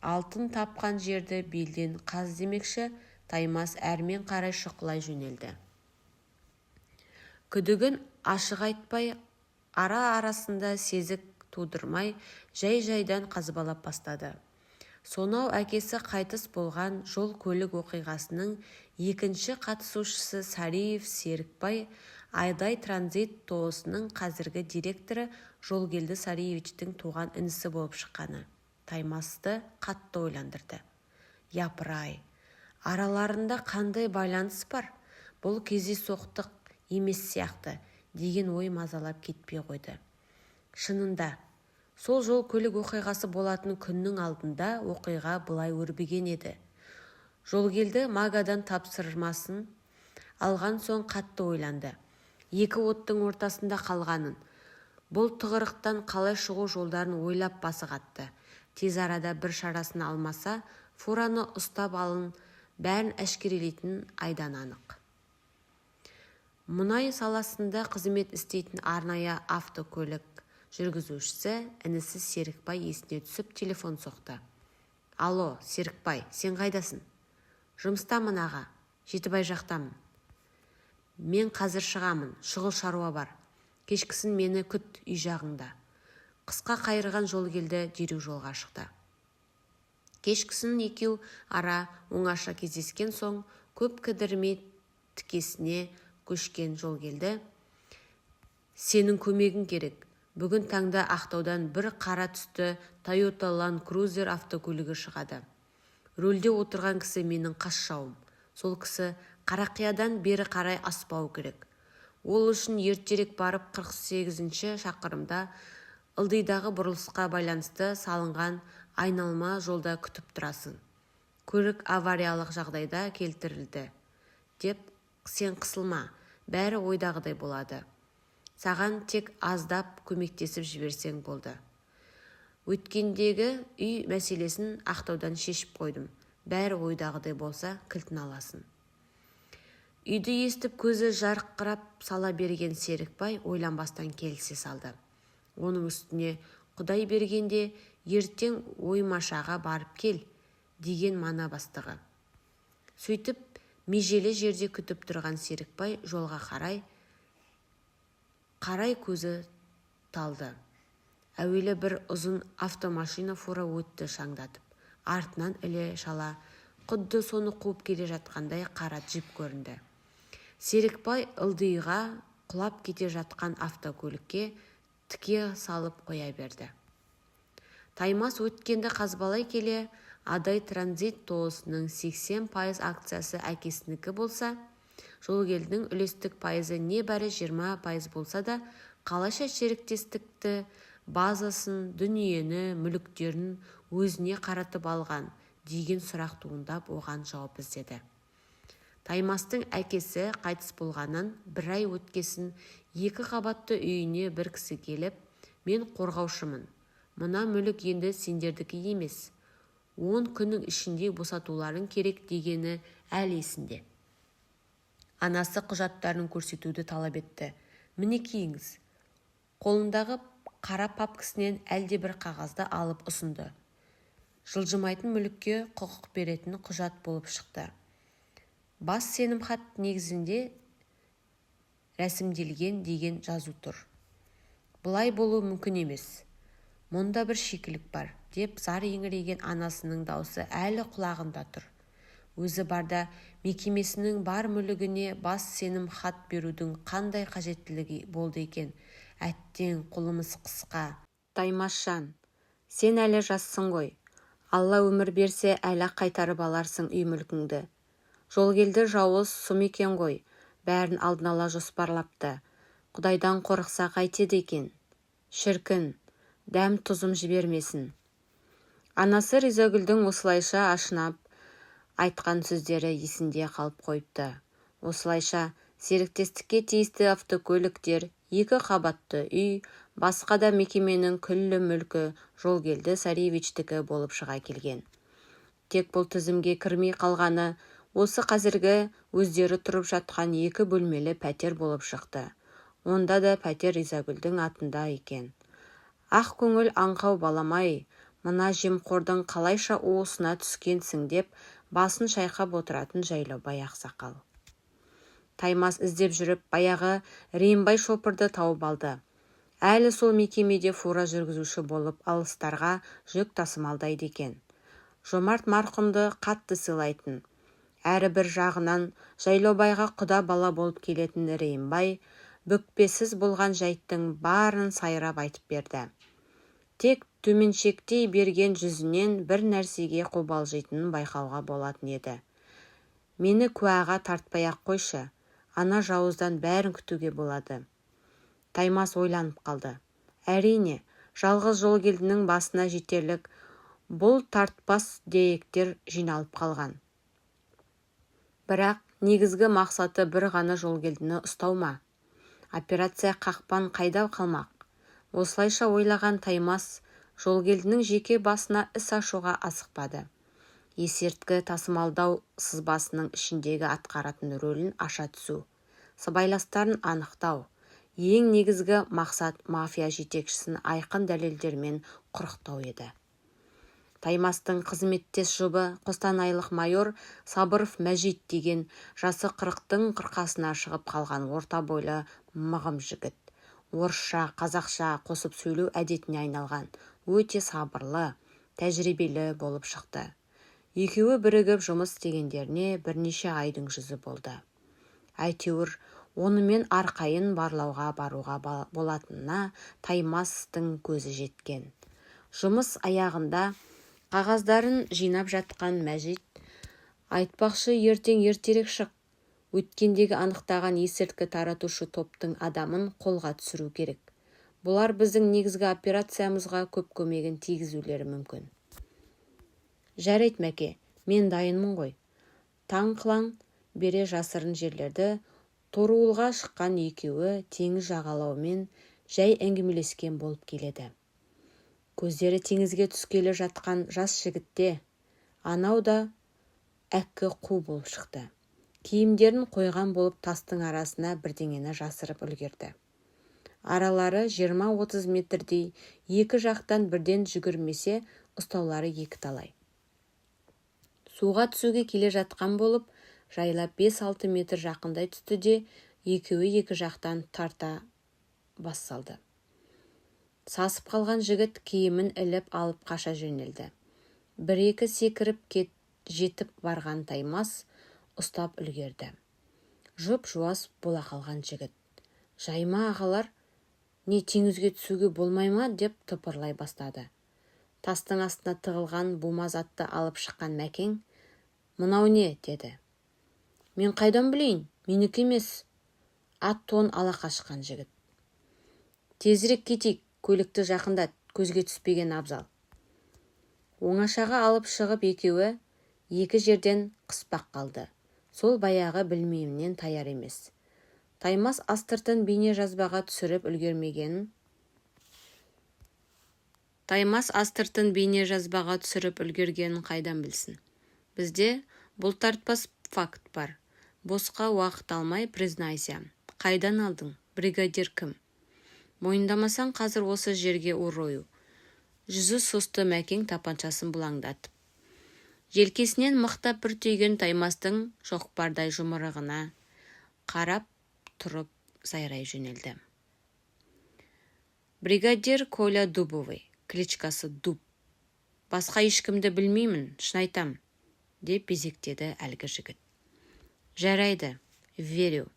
Алтын тапқан жерді белден қаз демекші, Таймас әрмен қарай шұқылай жөнелді. Күдігін ашық айтпай, ара-арасында сезік тудырмай, жай-жайдан қазбалап бастады. Сонау әкесі қайтыс болған жол көлік оқиғасының екінші қатысушысы Сариев Серікбай, Адай транзит тоосының қазіргі директоры Жолгелді Сариевичтің туған інісі болып шыққаны Таймасты қатты ойландырды. Япыр-ай, араларында қандай байланыс бар? Бұл кездейсоқтық емес сияқты деген ой мазалап кетпей қойды. Шынында, сол жол көлік оқиғасы болатын күннің алдында оқиға былай өрбіген еді. Жолгелді Магадан тапсырмасын алған соң қатты ойланды. Екі оттың ортасында қалғанын, бұл тығырықтан қалай шығу жолдарын ойлап басы қатты. Тез арада бір шарасын алмаса, фураны ұстап алын бәрін әшкерелейтін айдан анық. Мұнай саласында қызмет істейтін арнайы автокөлік жүргізушісі інісі Серікбай есіне түсіп телефон соқты. Алло, Серікбай, сен қайдасың? Жұмыстамын аға, Жетібай жақтамын. Мен қазір шығамын, шұғыл шаруа бар. Кешкісін мені күт үй жағыңда. Қысқа қайырған Жолгелді дереу жолға шықты. Кешкісін екеу ара оңаша кездескен соң көп кідірмей тікесіне көшкен Жолгелді. Сенің көмегің керек. Бүгін таңда Ақтаудан бір қара түсті Toyota Land Cruiser автокөлігі шығады. Рөлде отырған кісі менің қас жауым. Сол кісі Қарақиядан бері қарай аспау керек. Ол үшін ертерек барып 48-ші шақырымда ылдидағы бұрылысқа байланысты салынған айналма жолда күтіп тұрасың. Көлік авариялық жағдайда келтірілді. Деп, сен қысылма, бәрі ойдағыдай болады. Саған тек аздап көмектесіп жіберсең болды. Өткендегі үй мәселесін Ақтаудан шешіп қойдым. Бәрі ойдағыдай болса, кілтін аласың. Үйді естіп көзі жарқырап сала берген Серікбай ойланбастан келісе салды. Оның үстіне Құдай бергенде ертең оймашаға барып кел деген мана бастығы. Сөйтіп, межелі жерде күтіп тұрған Серікбай жолға қарай көзі талды. Әуелі бір ұзын автомашина фура өтті шаңдатып. Артынан іле-шала құдды соны қуып келе жатқандай қара джип көрінді. Серікбай ылдиға құлап кете жатқан автокөлікке тіке салып қоя берді. Таймас өткенді қазбалай келе, Адай транзит тоосының 80% акциясы әкесінікі болса, Жолгелдің үлестік пайызы небәрі 20% болса да, қалайша серіктестікті, базасын, дүниені, мүліктерін өзіне қаратып алған деген сұрақ туындап оған жауап іздеді. Таймастың әкесі қайтыс болғаннан бір ай өткесін 2 қабатты үйіне бір кісі келіп, мен қорғаушымын. Мына мүлік енді сендердікі емес. 10 күннің ішінде босатуларың керек дегені әлі есінде. Анасы құжаттарын көрсетуді талап етті. Міне киіңіз. Қолындағы қара папкісінен әлде бір қағазды алып ұсынды. Жылжымайтын мүлікке құқық беретін құжат болып шықты. Бас сенімхат негізінде рәсімделген деген жазу тұр. Бұлай болу мүмкін емес. Мұнда бір шикілік бар, деп зар еңіреген анасының даусы әлі құлағында тұр. Өзі барда мекемесінің бар мүлігіне бас сенім хат берудің қандай қажеттілігі болды екен. Әттең қолымыз қысқа. Таймасжан, сен әлі жассың ғой. Алла өмір берсе әлі қайтарып аларсың үй мүлкіңді. Жолгелді жауыз сұм екен ғой. Бәрін алдын ала жоспарлапты. Құдайдан қорықса қайтеді екен. Шіркін, дәм тұзым жібермесін. Анасы Ризагүлдің осылайша ашынап айтқан сөздері есінде қалып қойыпты. Осылайша серіктестікке тиісті автокөліктер, 2 қабатты үй, басқа да мекеменің күллі мүлкі Жолгелді Сариевичтікі болып шыға келген. Тек бұл тізімге кірмей қалғаны осы қазіргі өздері тұрып жатқан 2 бөлмелі пәтер болып шықты. Онда да пәтер Ризагүлдің атында екен. Ақ көңіл аңқау баламай, мына жемқордың қалайша уысына түскенсің деп басын шайқап отыратын Жайлаубай ақсақал. Таймас іздеп жүріп баяғы Рейімбай шопырды тауып алды. Әлі сол мекемеде фура жүргізуші болып алыстарға жүк тасымалдайды екен. Жомарт марқұмды қатты сыйлайтын. Әрі бір жағынан Жайлаубайға құда бала болып келетін Рейімбай бүкпесіз болған жайттың барын сайрап айтып берді. Тек төменшектей берген жүзінен бір нәрсеге қобалжитынын байқауға болатын еді. Мені куәға тартпай-ақ қойшы, ана жауыздан бәрін күтуге болады. Таймас ойланып қалды. Әрине, жалғыз Жолгелдінің басына жетерлік бұл тартпас деректер жиналып қалған. Бірақ негізгі мақсаты бір ғана Жолгелдіні ұстау ма? Операция қақпан қайда қалмақ? Осылайша ойлаған Таймас Жолгелдінің жеке басына іс ашуға асықпады. Есерткі тасымалдау сызбасының ішіндегі атқаратын рөлін аша түсу, сыбайластарын анықтау, ең негізгі мақсат мафия жетекшісін айқын дәлелдермен құрықтау еді. Таймастың қызметтес жұбы қостанайлық майор Сабыров Мәжит деген жасы 40-тың қырқасына шығып қалған орта бойлы мығым жігіт. Орысша, қазақша қосып сөйлеу әдетіне айналған, өте сабырлы, тәжірибелі болып шықты. Екеуі бірігіп жұмыс істегендеріне бірнеше айдың жүзі болды. Әйтеуір, онымен арқайын барлауға баруға болатынына Таймастың көзі жеткен. Жұмыс аяғында қағаздарын жинап жатқан Мәжит айтпақшы ертең ертерек шық. Өткендегі анықтаған есірткі таратушы топтың адамын қолға түсіру керек. Бұлар біздің негізгі операциямызға көп көмегін тигізулері мүмкін. Жарайт Мәке, мен дайынмын ғой. Таң қылаң бере жасырын жерлерді торуылға шыққан екеуі теңіз жағалауымен жай әңгімелескен болып келеді. Көздері теңізге түскелі жатқан жас жігітте анау да әккі қу болып шықты. Киімдерін қойған болып тастың арасына бірдеңені жасырып үлгерді. Аралары 20-30 метрдей, екі жақтан бірден жүгірмесе ұстаулары екі талай. Суға түсуге келе жатқан болып, жайлап 5-6 метр жақындай түсті де, екеуі екі жақтан тарта бас салды. Сасып қалған жігіт киімін іліп алып қаша жөнелді. Бір-екі секіріп жетіп барған Таймас ұстап үлгерді. Жұп-жуас бола қалған жігіт. Жайма ағалар, не теңізге түсуге болмай ма деп тыпырлай бастады. Тастың астына тығылған бумазатты алып шыққан Мәкең, мынау не, деді. Мен қайдан білейін, менікі емес. Ат тон ала қашқан жігіт. Тезірек кетейік, көлікті жақындат, көзге түспеген абзал. Оңашаға алып шығып екеуі екі жерден қыспақ қалды. Сол баяғы білмейімнен таяр емес. Таймас астыртын бейне жазбаға түсіріп үлгергенін қайдан білсін. Бізде бұл тартпас факт бар. Босқа уақыт алмай признайся. Қайдан алдың? Бригадир кім? Мойындамасаң қазір осы жерге урою. Жүзі сұсты Мәкең тапаншасын бұлаңдатып. Желкесінен мықтап бір түйген Таймастың шоқпардай жұмырығына қарап тұрып сайрай жөнелді. Бригадир Коля Дубовый, кличкасы Дуб. Басқа ешкімді білмеймін, шын айтам, деп безектеді әлгі жігіт. Жарайды, верю.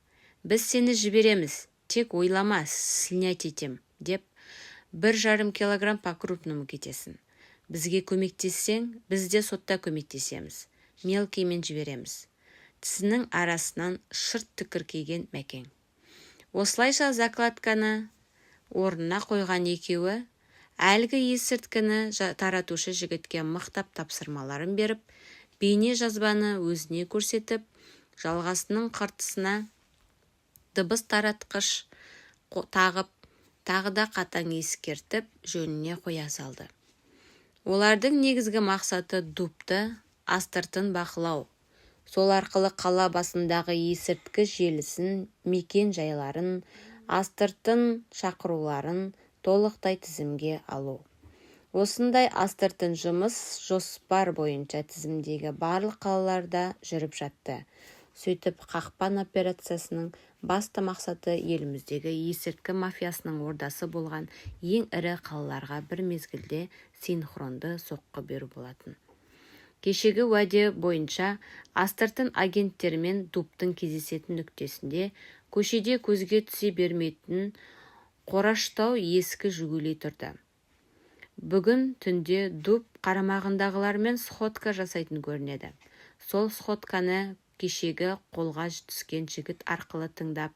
Біз сені жібереміз, тек ойлама, снять етем, деп 1,5 килограмм по крупному кетесің. Бізге көмектессең, біз де сотта көмектесеміз. Мелкиймен жібереміз. Тісінің арасынан шырт түкіркеген Мәкең. Осылайша закладканы орнына қойған екеуі, әлгі есірткіні таратушы жігітке мықтап тапсырмаларын беріп, бейне жазбаны өзіне көрсетіп, жалғасының қыртысына дыбыс таратқыш тағып, тағы да қатаң ескертіп, жөніне қоя салды. Олардың негізгі мақсаты Дубты астыртын бақылау. Сол арқылы қала басындағы есірткі желісін, мекен жайларын, астыртын шақыруларын толықтай тізімге алу. Осындай астыртын жұмыс жоспар бойынша тізімдегі барлық қалаларда жүріп жатты. Сөйтіп, қақпан операциясының басты мақсаты еліміздегі есірткі мафиясының ордасы болған ең ірі қалаларға бір мезгілде синхронды соққы беру болатын. Кешегі уәде бойынша астыртын агенттермен ДУПтың кездесетін нүктесінде көшеде көзге түсе бермейтін қораштау ескі «Жигули» тұрды. Бүгін түнде ДУП қарамағындағылармен сходка жасайтын көрінеді. Сол сходканы кешегі қолға түскен жігіт арқылы тыңдап,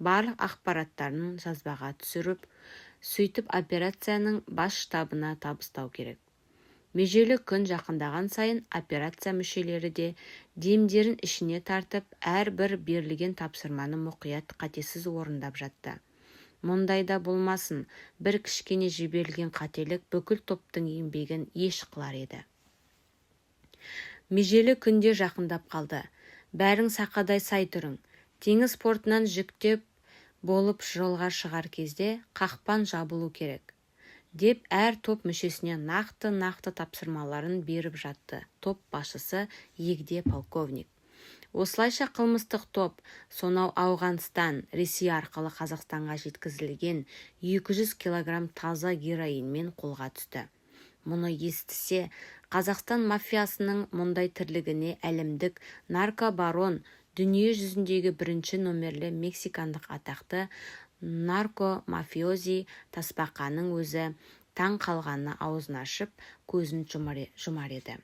барлық ақпараттарын жазбаға түсіріп, сөйтіп операцияның бас штабына табыстау керек. Межелі күн жақындаған сайын операция мүшелері де демдерін ішіне тартып, әрбір берілген тапсырманы мұқият қатесіз орындап жатты. Мұндайда болмасын, бір кішкене жіберілген қателік бүкіл топтың еңбегін еш қылар еді. Межелі күнде жақындап қалды. Бәрің сақадай сай тұрың. Теңіз портынан жүктеп болып жолға шығар кезде қақпан жабылу керек, деп әр топ мүшесіне нақты тапсырмаларын беріп жатты. Топ басшысы егде полковник. Осылайша қылмыстық топ сонау Ауғанстан, Ресей арқылы Қазақстанға жеткізілген 200 килограмм таза героинмен қолға түсті. Мұны естісе, Қазақстан мафиясының мұндай тірлігіне әлемдік наркобарон, дүние жүзіндегі бірінші номерлі мексикандық атақты нарко-мафиози Тасбақаның өзі таң қалғанына аузын ашып, көзін жұмар еді.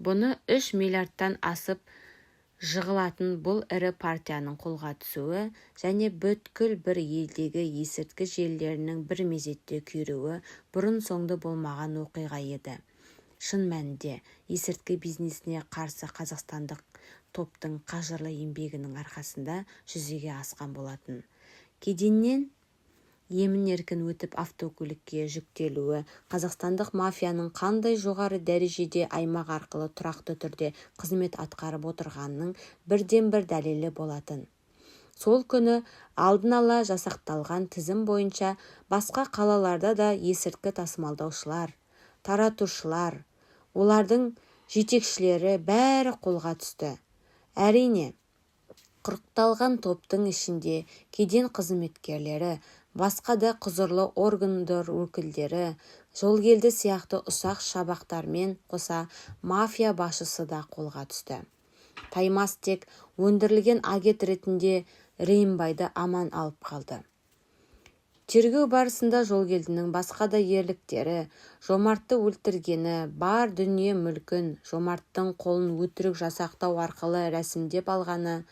Бұны 3 миллиардтан асып жығылатын бұл ірі партияның қолға түсуі және бүткіл бір елдегі есірткі желілерінің бір мезетте күйреуі бұрын соңды болмаған оқиға еді. Шын мәнінде есірткі бизнесіне қарсы қазақстандық топтың қажырлы еңбегінің арқасында жүзеге асқан болатын. Кеденнен емін-еркін өтіп автокөлікке жүктелуі қазақстандық мафияның қандай жоғары дәрежеде аймақ арқылы тұрақты түрде қызмет атқарып отырғанының бірден-бір дәлелі болатын. Сол күні алдын ала жасақталған тізім бойынша басқа қалаларда да есірткі тасымалдаушылар, таратушылар, олардың жетекшілері бәрі қолға түсті. Әрине, құрықталған топтың ішінде кеден қызметкерлері, басқа да құзырлы органдар өкілдері, жолгелді сияқты ұсақ шабақтармен қоса мафия басшысы да қолға түсті. Таймас тек өндірілген агент ретінде Рейнбайды аман алып қалды. Тергеу барысында жолгелдінің басқа да ерліктері, Жомартты өлтіргені, бар дүние мүлкін Жомарттың қолын өтірік жасақтау арқылы рәсімдеп алғаны,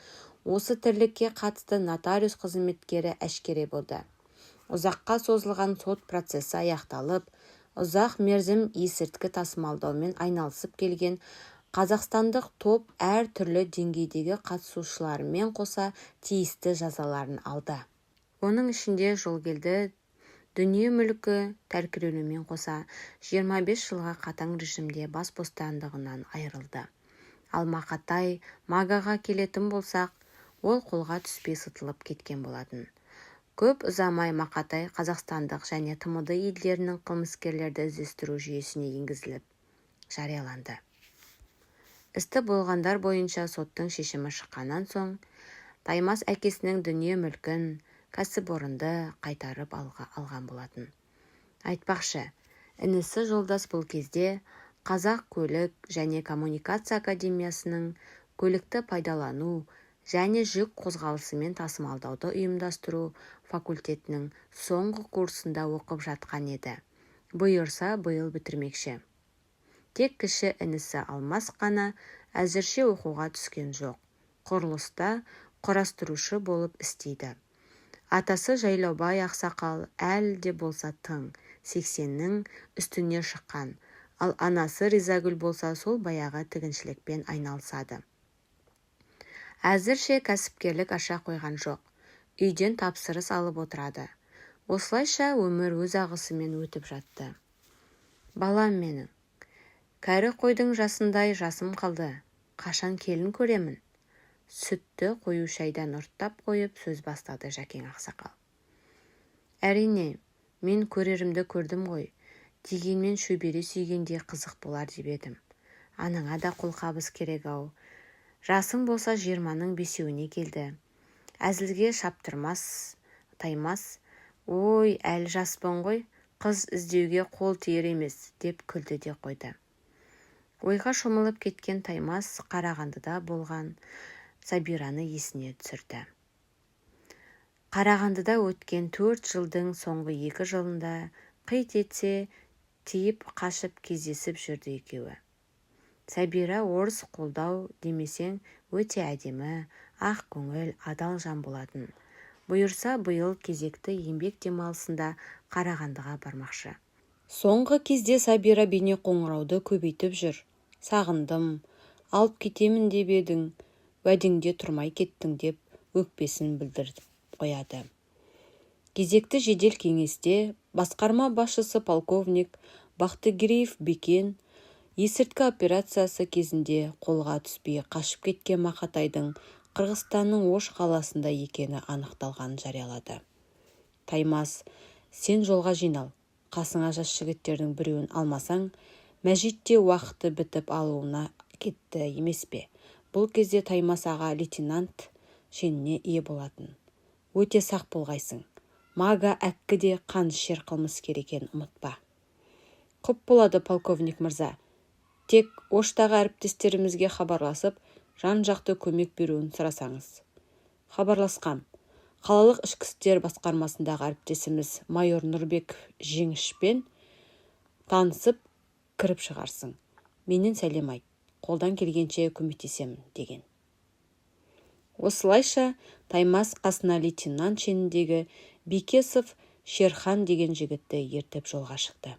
осы тірлікке қатысты нотариус қызметкері әшкере болды. Ұзаққа созылған сот процесі аяқталып, ұзақ мерзім есірткі тасымалдаумен айналысып келген қазақстандық топ әр түрлі деңгейдегі қатысушыларымен қоса тиісті жазаларын алды. Оның ішінде жолгелді дүние мүлкі тәркіленумен қоса 25 жылға қатаң режимде бас бостандығынан айырылды. Ал Мақатай Магаға келетін болсақ, ол қолға түспей сытылып кеткен болатын. Көп ұзамай Мақатай қазақстандық және ТМД елдерінің қылмыскерлерді іздестіру жүйесіне енгізіліп, жарияланды. Істі болғандар бойынша соттың шешімі шыққаннан соң, Таймас әкесінің дүние мүлкін, кәсіпорынды қайтарып алған болатын. Айтпақшы, інісі Жолдас бұл кезде Қазақ көлік және коммуникация академиясының көлікті пайдалану және жүк қозғалысымен тасымалдауды ұйымдастыру факультетінің соңғы курсында оқып жатқан еді. Бұйырса, биыл бітірмекші. Тек кіші інісі Алмас қана әзірше оқуға түскен жоқ. Құрылыста құрастырушы болып істейді. Атасы Жайлаубай ақсақал әлі де болса тың, 80-нің үстіне шыққан, ал анасы Ризагүл болса сол баяғы тігіншілікпен айналысады. Әзірше кәсіпкерлік аша қойған жоқ. Үйден тапсырыс алып отырады. Осылайша өмір өз ағысымен өтіп жатты. Балам менің, кәрі қойдың жасындай жасым қалды. Қашан келін көремін? Сүтті қою шайдан ұрттап қойып сөз бастады Жәкең ақсақал. Әрине, мен көрерімді көрдім ғой. Дегенмен шөбере сүйгенде қызық болар деп едім. Анаңа да қолқабыс керек-ау. Жасың болса 20-ның 5-еуіне келді. Әзілге шаптырмас, Таймас. Ой, әлі жаспын ғой, қыз іздеуге қол тиер емес, деп күлді де қойды. Ойға шомылып кеткен Таймас Қарағандыда болған Сабираны есіне түсірді. Қарағандыда өткен 4 жылдың соңғы 2 жылында қит етсе тиіп қашып кездесіп жүрді екеуі. Сабира орыс қолдау демесең өте әдемі, ақ көңіл, адал жан болатын. Бұйырса биыл кезекті еңбек демалысында Қарағандыға бармақшы. Соңғы кезде Сабира бейне қоңырауды көбейтіп жүр. Сағындым, алып кетемін деп едің, уәдеңде тұрмай кеттің деп өкпесін білдіріп қояды. Кезекті жедел кеңесте басқарма басшысы полковник Бақтыгереев Бекен есірткі операциясы кезінде қолға түспей қашып кеткен Мақатайдың Қырғызстанның Ош қаласында екені анықталғанын жариялады. Таймас, сен жолға жинал. Қасыңа жас жігіттердің біреуін алмасаң, Мәжитте уақыты бітіп алуына кетті емес пе? Бұл кезде Таймас аға лейтенант шеніне ие болатын. Өте сақ болғайсың. Мага әккі де қанішер қылмыскер екенін ұмытпа. Құп болады, полковник мырза. Тек Оштағы әріптестерімізге хабарласып, жан-жақты көмек беруін сұрасаңыз. Хабарласқам. Қалалық ішкі істер басқармасындағы әріптесіміз майор Нұрбек Жеңішпен танысып кіріп шығарсың. Менен сәлем айт. Қолдан келгенше көмектесемін, деген. Осылайша Таймас қасына лейтенант шеніндегі Бекесов Шерхан деген жігітті ертіп жолға шықты.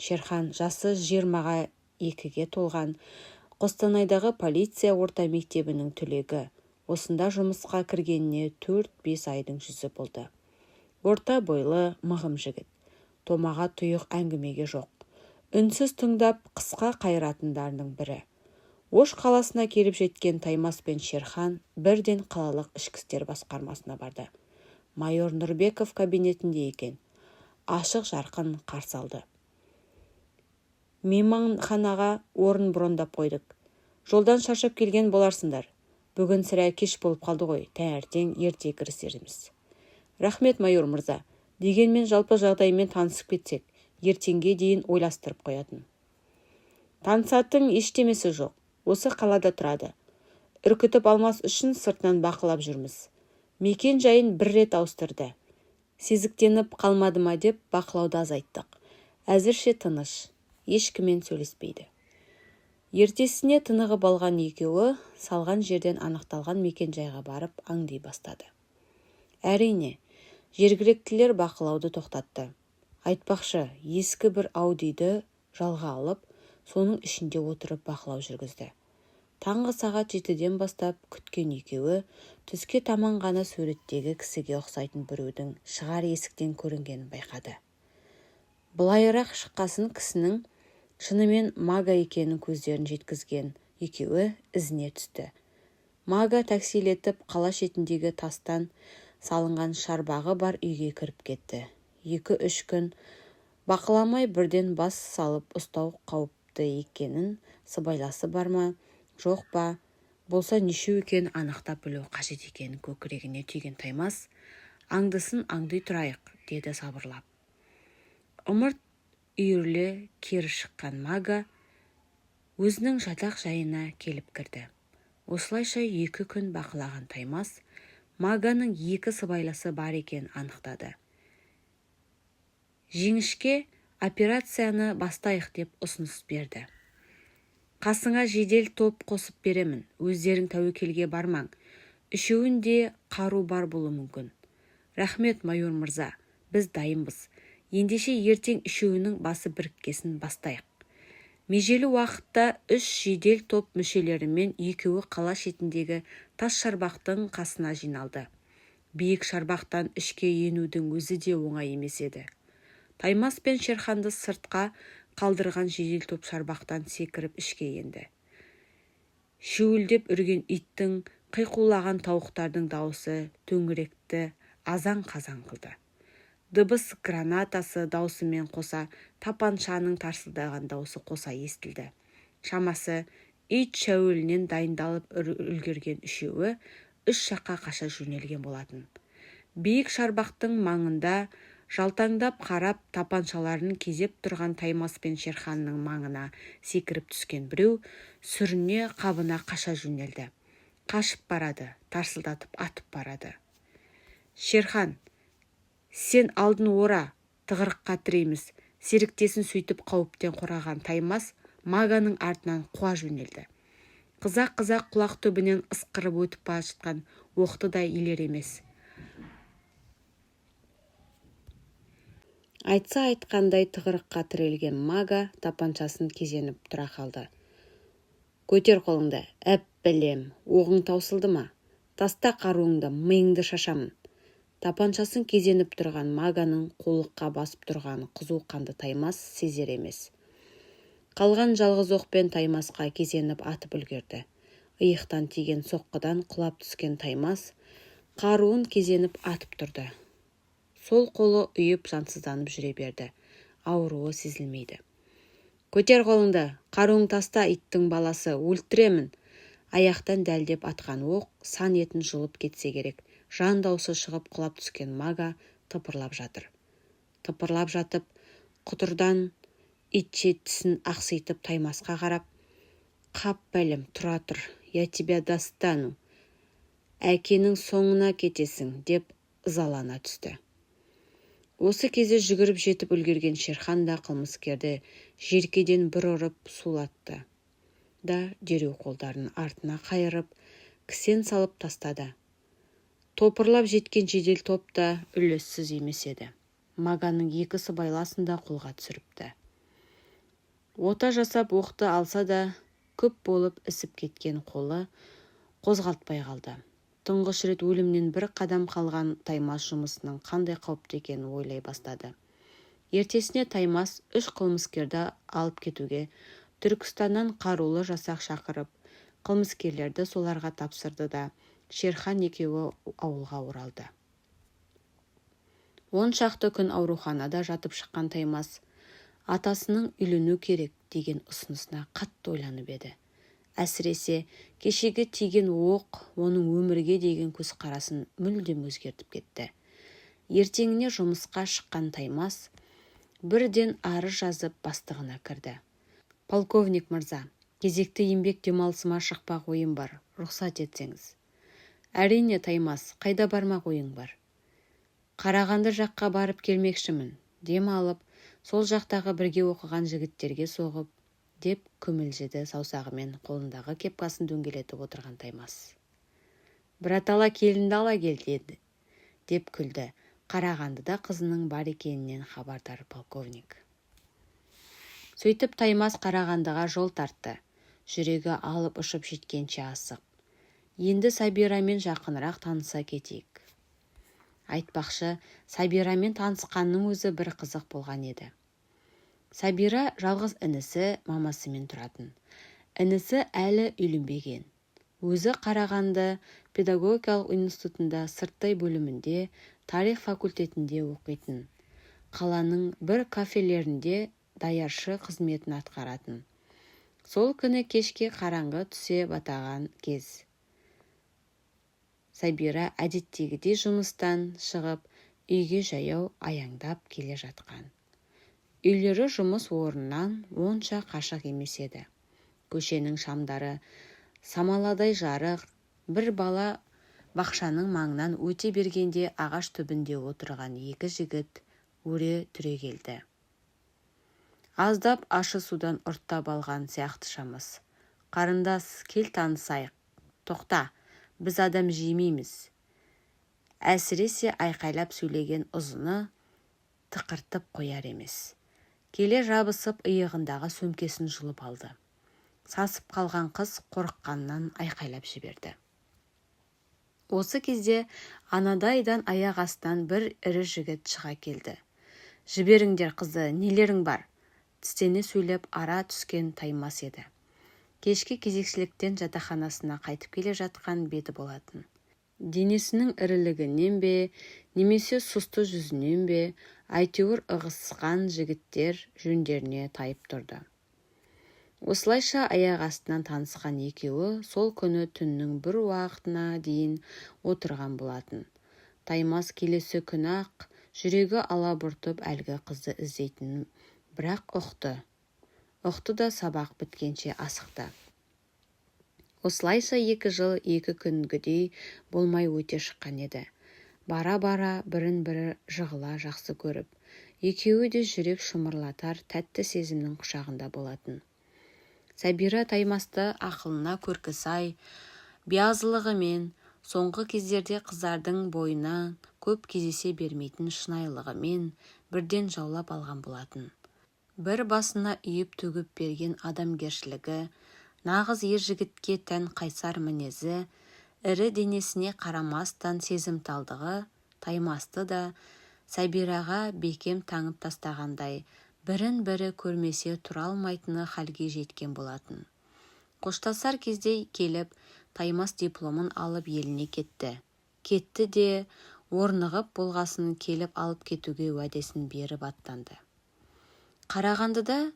Шерхан жасы 22-ге толған, Қостанайдағы полиция орта мектебінің түлегі. Осында жұмысқа кіргеніне 4-5 айдың жүзі болды. Орта бойлы, мығым жігіт. Томаға тұйық әңгімеге жоқ. Үнсіз тыңдап қысқа қайратындардың бірі. Ош қаласына келіп жеткен Таймас пен Шерхан бірден қалалық ішкі істер басқармасына барды. Майор Нұрбеков кабинетінде екен. Ашық жарқын қарсы алды. Мейманханаға орын брондап қойдық. Жолдан шаршап келген боларсыңдар. Бүгін сірә кеш болып қалды ғой, таңертең ерте кірісерміз. Рахмет, майор мырза. Дегенмен жалпы жағдаймен танысып кетсек, ертеңге дейін ойластырып қоятын. Танысатын ештемесі жоқ. Осы қалада тұрады. Үркітіп алмас үшін сыртынан бақылап жүрміз. Мекен жайын бір рет ауыстырды. Сезіктеніп қалмады ма деп бақылауды азайттық. Әзірше тыныш. Ешкімен сөйлеспейді. Ертесіне тынығып алған екеуі салған жерден анықталған мекен жайға барып аңдай бастады. Әрине, жергіліктілер бақылауды тоқтатты. Айтпақшы, ескі бір аудиді жалға алып, соның ішінде отырып бақылау жүргізді. Таңғы сағат 7-ден бастап күткен екеуі түске таман ғана суреттегі кісіге ұқсайтын біреудің шығар есіктен көрінгенін байқады. Былайырақ шыққасын кісінің шынымен Мага екенін көздерін жеткізген екеуі ізіне түсті. Мага таксилетіп қала шетіндегі тастан салынған шарбағы бар үйге кіріп кетті. 2-3 күн бақыламай бірден бас салып ұстау қауіпті екенін, сыбайласы бар ма, жоқ па, болса нешеу екенін анықтап білу қажет екенін көкірегіне түйген Таймас, аңдысын аңдай тұрайық, деді сабырлап. Ымырт үйірле кері шыққан Мага өзінің жатақ жайына келіп кірді. Осылайша 2 күн бақылаған Таймас Маганың 2 сыбайласы бар екенін анықтады. Жеңішке операцияны бастайық деп ұсыныс берді. Қасыңа жедел топ қосып беремін, өздерің тәуекелге бармаң. Үшеуінде қару бар болуы мүмкін. Рахмет, майор мырза, біз дайынбыз. Ендеше ертең үшеуінің басы біріккесін бастайық. Межелі уақытта 3 жедел топ мүшелерімен екеуі қала шетіндегі тас шарбақтың қасына жиналды. Биік шарбақтан ішке енудің өзі де оңай емес еді. Таймас пен Шерханды сыртқа қалдырған жедел топ шарбақтан секіріп ішке енді. Шуілдеп үрген иттің, қиқулаған тауықтардың дауысы төңіректі азан-қазан қылды. Дыбыс гранатасы даусымен қоса тапаншаның тарсылдаған даусы қоса естілді. Шамасы ит шәуілінен дайындалып үлгерген үшеуі үш жаққа қаша жөнелген болатын. Биік шарбақтың маңында жалтаңдап қарап тапаншаларын кезеп тұрған Таймас пен Шерханның маңына секіріп түскен біреу сүріне қабына қаша жөнелді. Қашып барады, тарсылдатып атып барады. Шерхан, сен алдын ора, тығырыққа тіреміз. Серіктесін сөйтіп қауіптен қораған Таймас Маганың артынан қуа жөнелді. Қызақ-қызақ құлақ түбінен ысқырып өтіп бара жатқан оқты да елер емес. Айтса айтқандай тығырыққа тірелген Мага тапаншасын кезеніп тұра қалды. Көтер қолыңды, әп білем, оғың таусылды ма? Таста қаруыңды, миыңды шашамын. Тапаншасын кезеніп тұрған Маганың қолыққа басып тұрған қызу қанды Таймас сезер емес. Қалған жалғыз оқпен Таймасқа кезеніп атып үлгерді. Иықтан тиген соққыдан құлап түскен Таймас қаруын кезеніп атып тұрды. Сол қолы үйіп жансызданып жүре берді. Ауруы сезілмейді. Көтер қолыңды, қаруың таста, иттің баласы, өлтіремін. Аяқтан дәлдеп атқан оқ сан етін жұлып кетсе керек. Жан даусы шығып құлап түскен Мага тыпырлап жатыр. Тыпырлап жатып, құтырдан итше тісін ақситып Таймасқа қарап, қап бәлем, тұра тұр, я тебя достану. Әкенің соңына кетесің, деп ызалана түсті. Осы кезде жүгіріп жетіп үлгерген Шерхан да қылмыскерді жеркеден бір ұрып сулатты. Да дереу қолдарын артына қайырып, кісен салып тастады. Топырлап жеткен жедел топ та үлессіз емес еді. Маганың екі сыбайласын да қолға түсіріпті. Ота жасап оқты алса да көп болып ісіп кеткен қолы қозғалтпай қалды. Тұңғыш рет өлімнен бір қадам қалған Таймас жұмысының қандай қауіпті екенін ойлай бастады. Ертесіне Таймас үш қылмыскерді алып кетуге Түркістаннан қарулы жасақ шақырып, қылмыскерлерді соларға тапсырды да Шерхан екеуі ауылға оралды. 10 шақты күн ауруханада жатып шыққан Таймас атасының үйлену керек деген ұсынысына қатты ойланып еді. Әсіресе кешегі тиген оқ оның өмірге деген көзқарасын мүлдем өзгертіп кетті. Ертеңіне жұмысқа шыққан Таймас бірден арыз жазып бастығына кірді. Полковник мырза, кезекті еңбек демалысыма шықпақ ойым бар, рұқсат етсеңіз. Әрине Таймас, қайда бармақ ойың бар? Қарағанды жаққа барып келмекшімін. Дем алып, сол жақтағы бірге оқыған жігіттерге соғып, деп күмілжіді саусағымен қолындағы кепкасын дөңгелетіп отырған Таймас. Біратала келінді ала келді, деп күлді. Қарағандыда қызының бар екенінен хабардар полковник. Сөйтіп Таймас Қарағандыға жол тартты. Жүрегі алып ұшып жеткенше асық. Енді Сабирамен жақынырақ таныса кетейік. Айтпақшы, Сабирамен танысқанның өзі бір қызық болған еді. Сабира жалғыз інісі мамасымен тұратын. Інісі әлі үйленбеген. Өзі Қарағанды педагогикалық институтында сырттай бөлімінде, тарих факультетінде оқитын. Қаланың бір кафелерінде даяршы қызметін атқаратын. Сол күні кешке қараңғы түсе батаған кез. Сабира әдеттегідей жұмыстан шығып, үйге жаяу аяңдап келе жатқан. Үйлері жұмыс орнынан онша қашық емес еді. Көшенің шамдары самаладай жарық, бір бала бақшаның маңынан өте бергенде ағаш түбінде отырған екі жігіт өре түрегелді. Аздап ащы судан ұрттап алған сияқты шамыз. Қарындас, кел танысайық. Тоқта, біз адам жемейміз. Әсіресе айқайлап сөйлеген ұзыны тықыртып қояр емес. Келе жабысып иығындағы сөмкесін жұлып алды. Сасып қалған қыз қорыққаннан айқайлап жіберді. Осы кезде анадайдан аяқ астынан бір ірі жігіт шыға келді. Жіберіңдер қызды, нелерің бар? Тістене сөйлеп ара түскен Таймас еді. Кешке кезекшіліктен жатақханасына қайтып келе жатқан беті болатын. Денесінің ірілігінен бе, немесе сұсты жүзінен бе, әйтеуір ығысқан жігіттер жөндеріне тайып тұрды. Осылайша аяқ астынан танысқан екеуі сол күні түннің бір уақытына дейін отырған болатын. Таймас келесі күні ақ жүрегі алабұртып әлгі қызды іздейтінін бірақ ұқты да сабақ біткенше асықты. Осылайша 2 жыл 2 күнгідей болмай өте шыққан еді. Бара-бара бірін-бірі жығыла жақсы көріп, екеуі де жүрек шымырлатар тәтті сезімнің құшағында болатын. Сәбира Таймасты ақылына көркі сай, биязылығымен, соңғы кездерде қыздардың бойына көп кездесе бермейтін шынайылығымен бірден жаулап алған болатын. Бір басына үйіп төгіп берген адамгершілігі, нағыз ер жігітке тән қайсар мінезі, ірі денесіне қарамастан сезімталдығы Таймасты да Сәбираға бекем таңып тастағандай, бірін-бірі көрмесе тұра алмайтыны халге жеткен болатын. Қоштасар кезде келіп, Таймас дипломын алып еліне кетті. Кетті де, орнығып болғасын келіп алып кетуге уәдесін беріп аттанды. Қарағандыда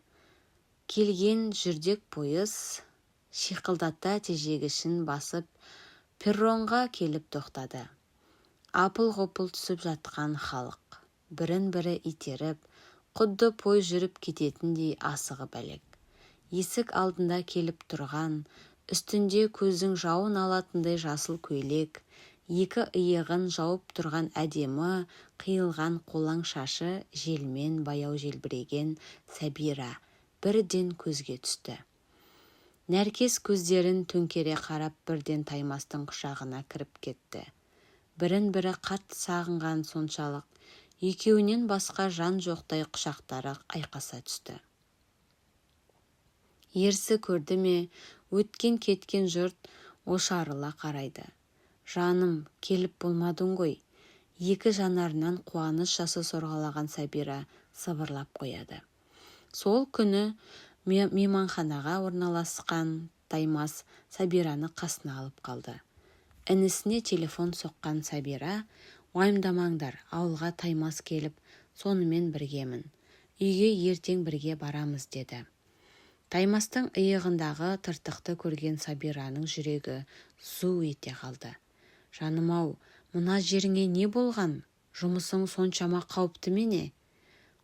келген жүрдек пойыз шиқылдата тежегішін басып, перронға келіп тоқтады. Апыл-ғұпыл түсіп жатқан халық, бірін-бірі итеріп, құдды пойыз жүріп кететіндей асығып әлек. Есік алдында келіп тұрған, үстінде көздің жауын алатындай жасыл көйлек, 2 иығын жауып тұрған әдемі, қиылған қолаң шашы желмен баяу желбіреген Сәбира бірден көзге түсті. Нәркес көздерін төңкере қарап бірден Таймастың құшағына кіріп кетті. Бірін-бірі қатты сағынған соншалық, екеуінен басқа жан жоқтай құшақтары айқаса түсті. Ерсі көрді ме, өткен-кеткен жұрт ошарыла қарайды. Жаным, келіп болмадың ғой. 2 жанарынан қуаныш жасы сорғалаған Сәбира сыбырлап қояды. Сол күні мейманханаға орналасқан Таймас Сәбираны қасына алып қалды. Інісіне телефон соққан Сәбира, уайымдамаңдар, ауылға Таймас келіп, сонымен біргемін. Үйге ертең бірге барамыз деді. Таймастың иығындағы тыртықты көрген Сәбираның жүрегі зу ете қалды. Жаным-ау, мына жеріңе не болған? Жұмысың соншама қауіпті ме не?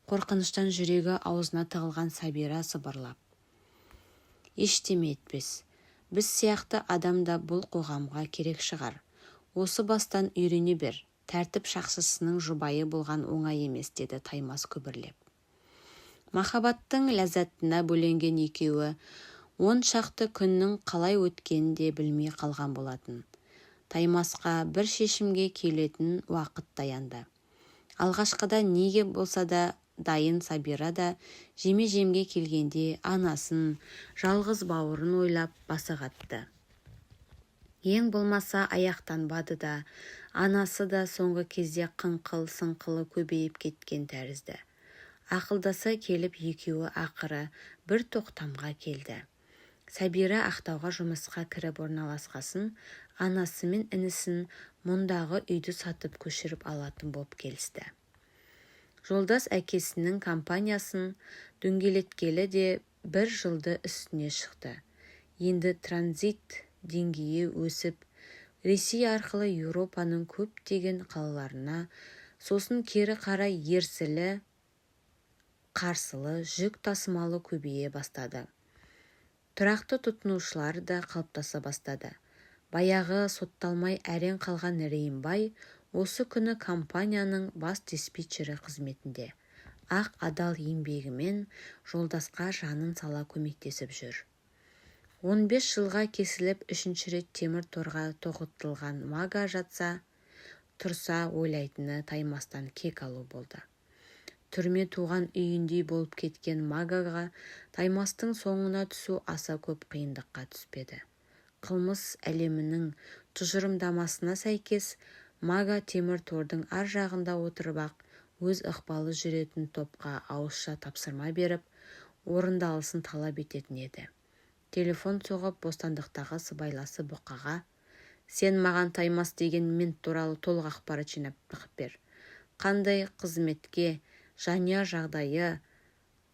Қорқыныштан жүрегі аузына тығылған Сәбира сыбырлап. Ештеме етпес. Біз сияқты адамда бұл қоғамға керек шығар. Осы бастан үйрене бер. Тәртіп шақшысының жұбайы болған оңай емес, деді Таймас күбірлеп. Махаббаттың ләззатына бөленген екеуі 10 шақты күннің қалай өткенін де білмей қалған болатын. Таймасқа бір шешімге келетін уақыт таянды. Алғашқыда неге болса да дайын Сәбира да жеме-жемге келгенде анасын, жалғыз бауырын ойлап басы қатты. Ең болмаса аяқтанбады да, анасы да соңғы кезде қыңқыл-сыңқылы көбейіп кеткен тәрізді. Ақылдаса келіп екеуі ақыры бір тоқтамға келді. Сәбира Ақтауға жұмысқа кіріп орналасқасын, анасы мен інісін мұндағы үйді сатып көшіріп алатын боп келісті. Жолдас әкесінің компаниясын дөңгелеткелі де 1 жылды үстіне шықты. Енді транзит деңгейі өсіп, Ресей арқылы Еуропаның көптеген қалаларына, сосын кері қарай ерсілі, қарсылы жүк тасымалы көбейе бастады. Тұрақты тұтынушылар да қалыптаса бастады. Баяғы сотталмай әрең қалған Рейімбай осы күні компанияның бас диспетчері қызметінде. Ақ адал еңбегімен жолдасқа жанын сала көмектесіп жүр. 15 жылға кесіліп 3-ші рет темір торға тоғытылған Мага жатса, тұрса ойлайтыны Таймастан кек алу болды. Түрме туған үйіндей болып кеткен Магаға Таймастың соңына түсу аса көп қиындыққа түспеді. Қылмыс әлемінің тұжырымдамасына сәйкес, Мага темір тордың ар жағында отырып ақ өз ықпалы жүретін топқа ауызша тапсырма беріп, орындалысын талап ететін еді. Телефон соғып бостандықтағы сыбайласы бұқаға, сен маған Таймас деген мент туралы толық ақпарат жинап бер. қандай қызметке, жанұя жағдайы,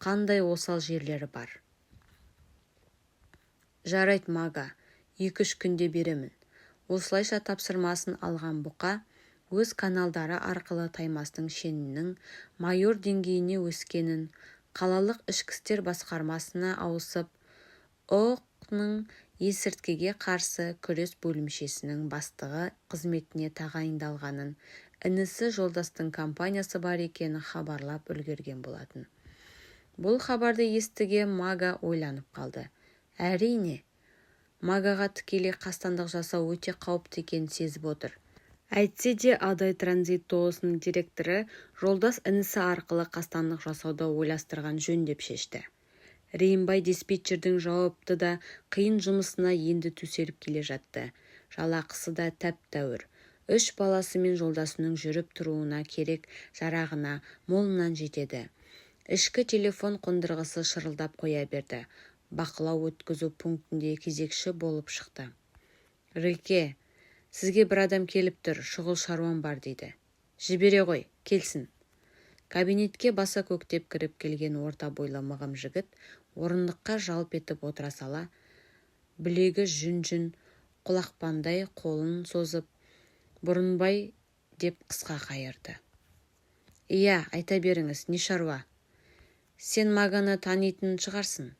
қандай осал жерлері бар. Жарайт Мага, 2-3 күнде беремін. Осылайша тапсырмасын алған бұқа өз каналдары арқылы Таймастың шенінің майор деңгейіне өскенін, қалалық ішкі істер басқармасына ауысып, ООQ-ның есірткіге қарсы күрес бөлімшесінің бастығы қызметіне тағайындалғанын, інісі Жолдастың компаниясы бар екенін хабарлап үлгерген болатын. Бұл хабарды естіген Мага ойланып қалды. Әрине, Магаға тікелей қастандық жасау өте қауіпті екенін сезіп отыр. Әйтсе де Адай транзит тоғысының директоры Жолдас інісі арқылы қастандық жасауды ойластырған жөн деп шешті. Рейімбай диспетчердің жауапты да қиын жұмысына енді төселіп келе жатты. Жалақысы да тәп-тәуір. 3 баласы мен жолдасының жүріп тұруына керек жарағына молынан жетеді. Ішкі телефон қондырғысы шырылдап қоя берді. Бақылау өткізу пунктінде кезекші болып шықты. Рике, сізге бір адам келіп тұр, шұғыл шаруам бар дейді. Жібере ғой, келсін. Кабинетке баса көктеп кіріп келген орта бойлы мығым жігіт орындыққа жалп етіп отыра сала, білегі жүн-жүн құлақпандай қолын созып, Бұрынбай деп қысқа қайырды. Иә, айта беріңіз, не шаруа? Сен Маганы танитын шығарсың.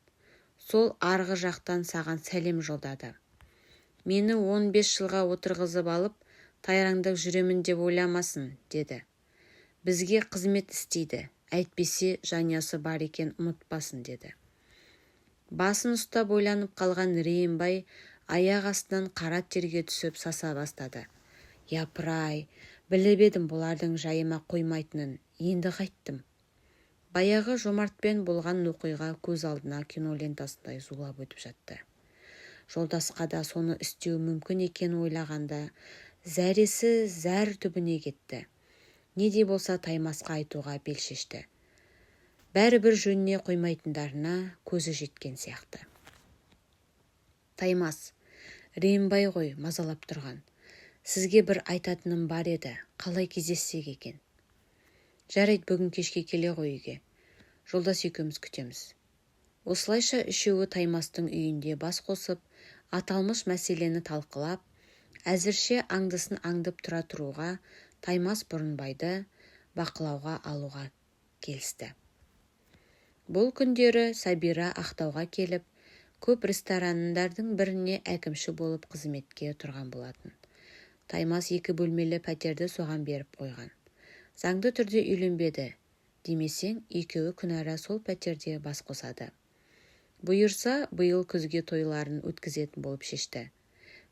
Сол арғы жақтан саған сәлем жолдады. Мені 15 жылға отырғызып алып, тайраңдап жүремін деп ойламасын, деді. Бізге қызмет істейді, әйтпесе жаниясы бар екен ұмытпасын, деді. Басын ұстап ойланып қалған Рейімбай аяқ астынан қара терге түсіп саса бастады. Япырай, біліп едім бұлардың жайыма қоймайтынын, енді қайттым. Баяғы Жомартпен болған оқиға көз алдына кинолентасындай зулап өтіп жатты. Жолдасқа да соны істеу мүмкін екен ойлағанда, зәресі зәр түбіне кетті. Не де болса Таймасқа айтуға бел шешті. Бәрібір жөніне қоймайтындарына көзі жеткен сияқты. Таймас, Рейімбай ғой мазалап тұрған. Сізге бір айтатыным бар еді, қалай кездессек екен. Жарайт, бүгін кешке келе ғой үйге. Жолдас екеуміз күтеміз. Осылайша үшеуі Таймастың үйінде бас қосып, аталмыш мәселені талқылап, әзірше аңдысын аңдып тұруға Таймас Бұрынбайды бақылауға алуға келісті. Бұл күндері Сабира Ақтауға келіп, көп ресторанындардың біріне әкімші болып қызметке тұрған болатын. Таймас 2 бөлмелі пәтерді соған беріп қойған. Заңды түрде үйленбеді, демесең екеуі күнара сол пәтерде бас қосады. Бұйырса, биыл күзге тойларын өткізетін болып шешті.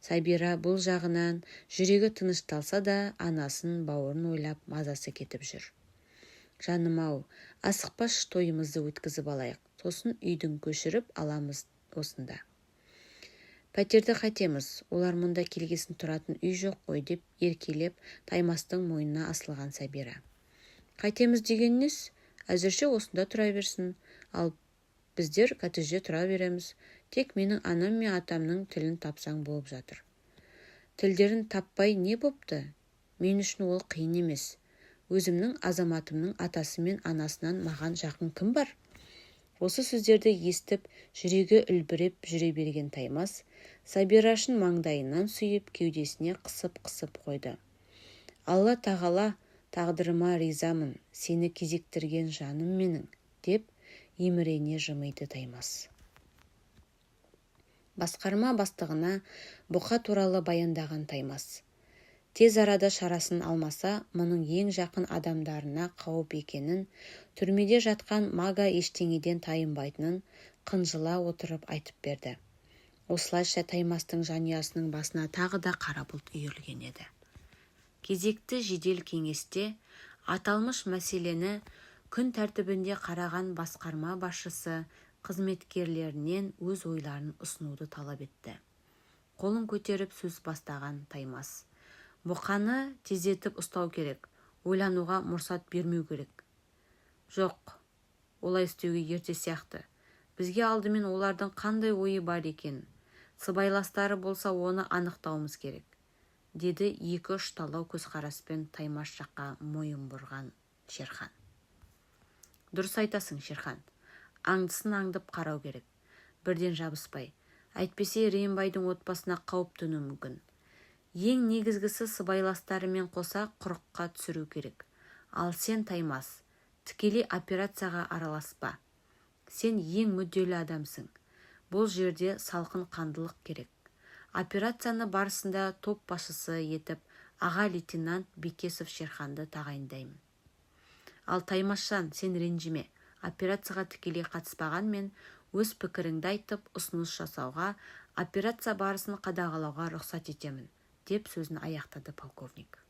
Сабира бұл жағынан жүрегі тынышталса да, анасын бауырын ойлап мазасы кетіп жүр. Жаным-ау, асықпаш тойымызды өткізіп алайық, сосын үйдің көшіріп аламыз осында. Пәтерді қайтеміз, олар мұнда келгесін тұратын үй жоқ қой деп еркелеп Таймастың мойнына асылған Сабира. Қайтеміз дегеннес, әзірше осында тұра берсін, ал біздер коттеджде тұра береміз. Тек менің анам мен атамның тілін тапсаң болып жатыр. Тілдерін таппай не бопты? Мен үшін ол қиын емес. Өзімнің азаматымның атасы мен анасынан маған жақын кім бар? Осы сөздерді естіп, жүрегі үлбіреп жүре берген Таймас, Сабирашын маңдайынан сүйіп, кеудесіне қысып қойды. Алла тағала, тағдырыма ризамын, сені кезіктірген жаным менің, деп емірене жымиды Таймас. Басқарма бастығына бұқа туралы баяндаған Таймас. Тез арада шарасын алмаса, мұның ең жақын адамдарына қауіп екенін, түрмеде жатқан Мага ештеңеден тайынбайтынын қынжыла отырып айтып берді. Осылайша Таймастың жанұясының басына тағы да қара бұлт үйірілген еді. Кезекті жедел кеңесте аталмыш мәселені күн тәртібінде қараған басқарма басшысы қызметкерлерінен өз ойларын ұсынуды талап етті. Қолын көтеріп сөз бастаған Таймас. Бұқаны тездетіп ұстау керек, ойлануға мұрсат бермеу керек. Жоқ, олай істеуге ерте сияқты. Бізге алдымен олардың қандай ойы бар екен, сыбайластары болса оны анықтауымыз керек. деді екі ұшталау көзқараспен Таймас жаққа мойын бұрған Шерхан. Дұрыс айтасың, Шерхан. Аңдысын аңдып қарау керек. Бірден жабыспай. Әйтпесе Рейімбайдың отбасына қауіп төнуі мүмкін. Ең негізгісі сыбайластарымен қоса құрыққа түсіру керек. Ал сен, Таймас, тікелей операцияға араласпа. Сен ең мүдделі адамсың. Бұл жерде салқын қандылық керек. Операцияны барысында топ басшысы етіп аға лейтенант Бекесов Шерханды тағайындаймын. Ал Таймасжан, сен ренжіме. Операцияға тікелей қатыспағанмен өз пікіріңді айтып, ұсыныс жасауға, операция барысын қадағалауға рұқсат етемін, деп сөзін аяқтады полковник.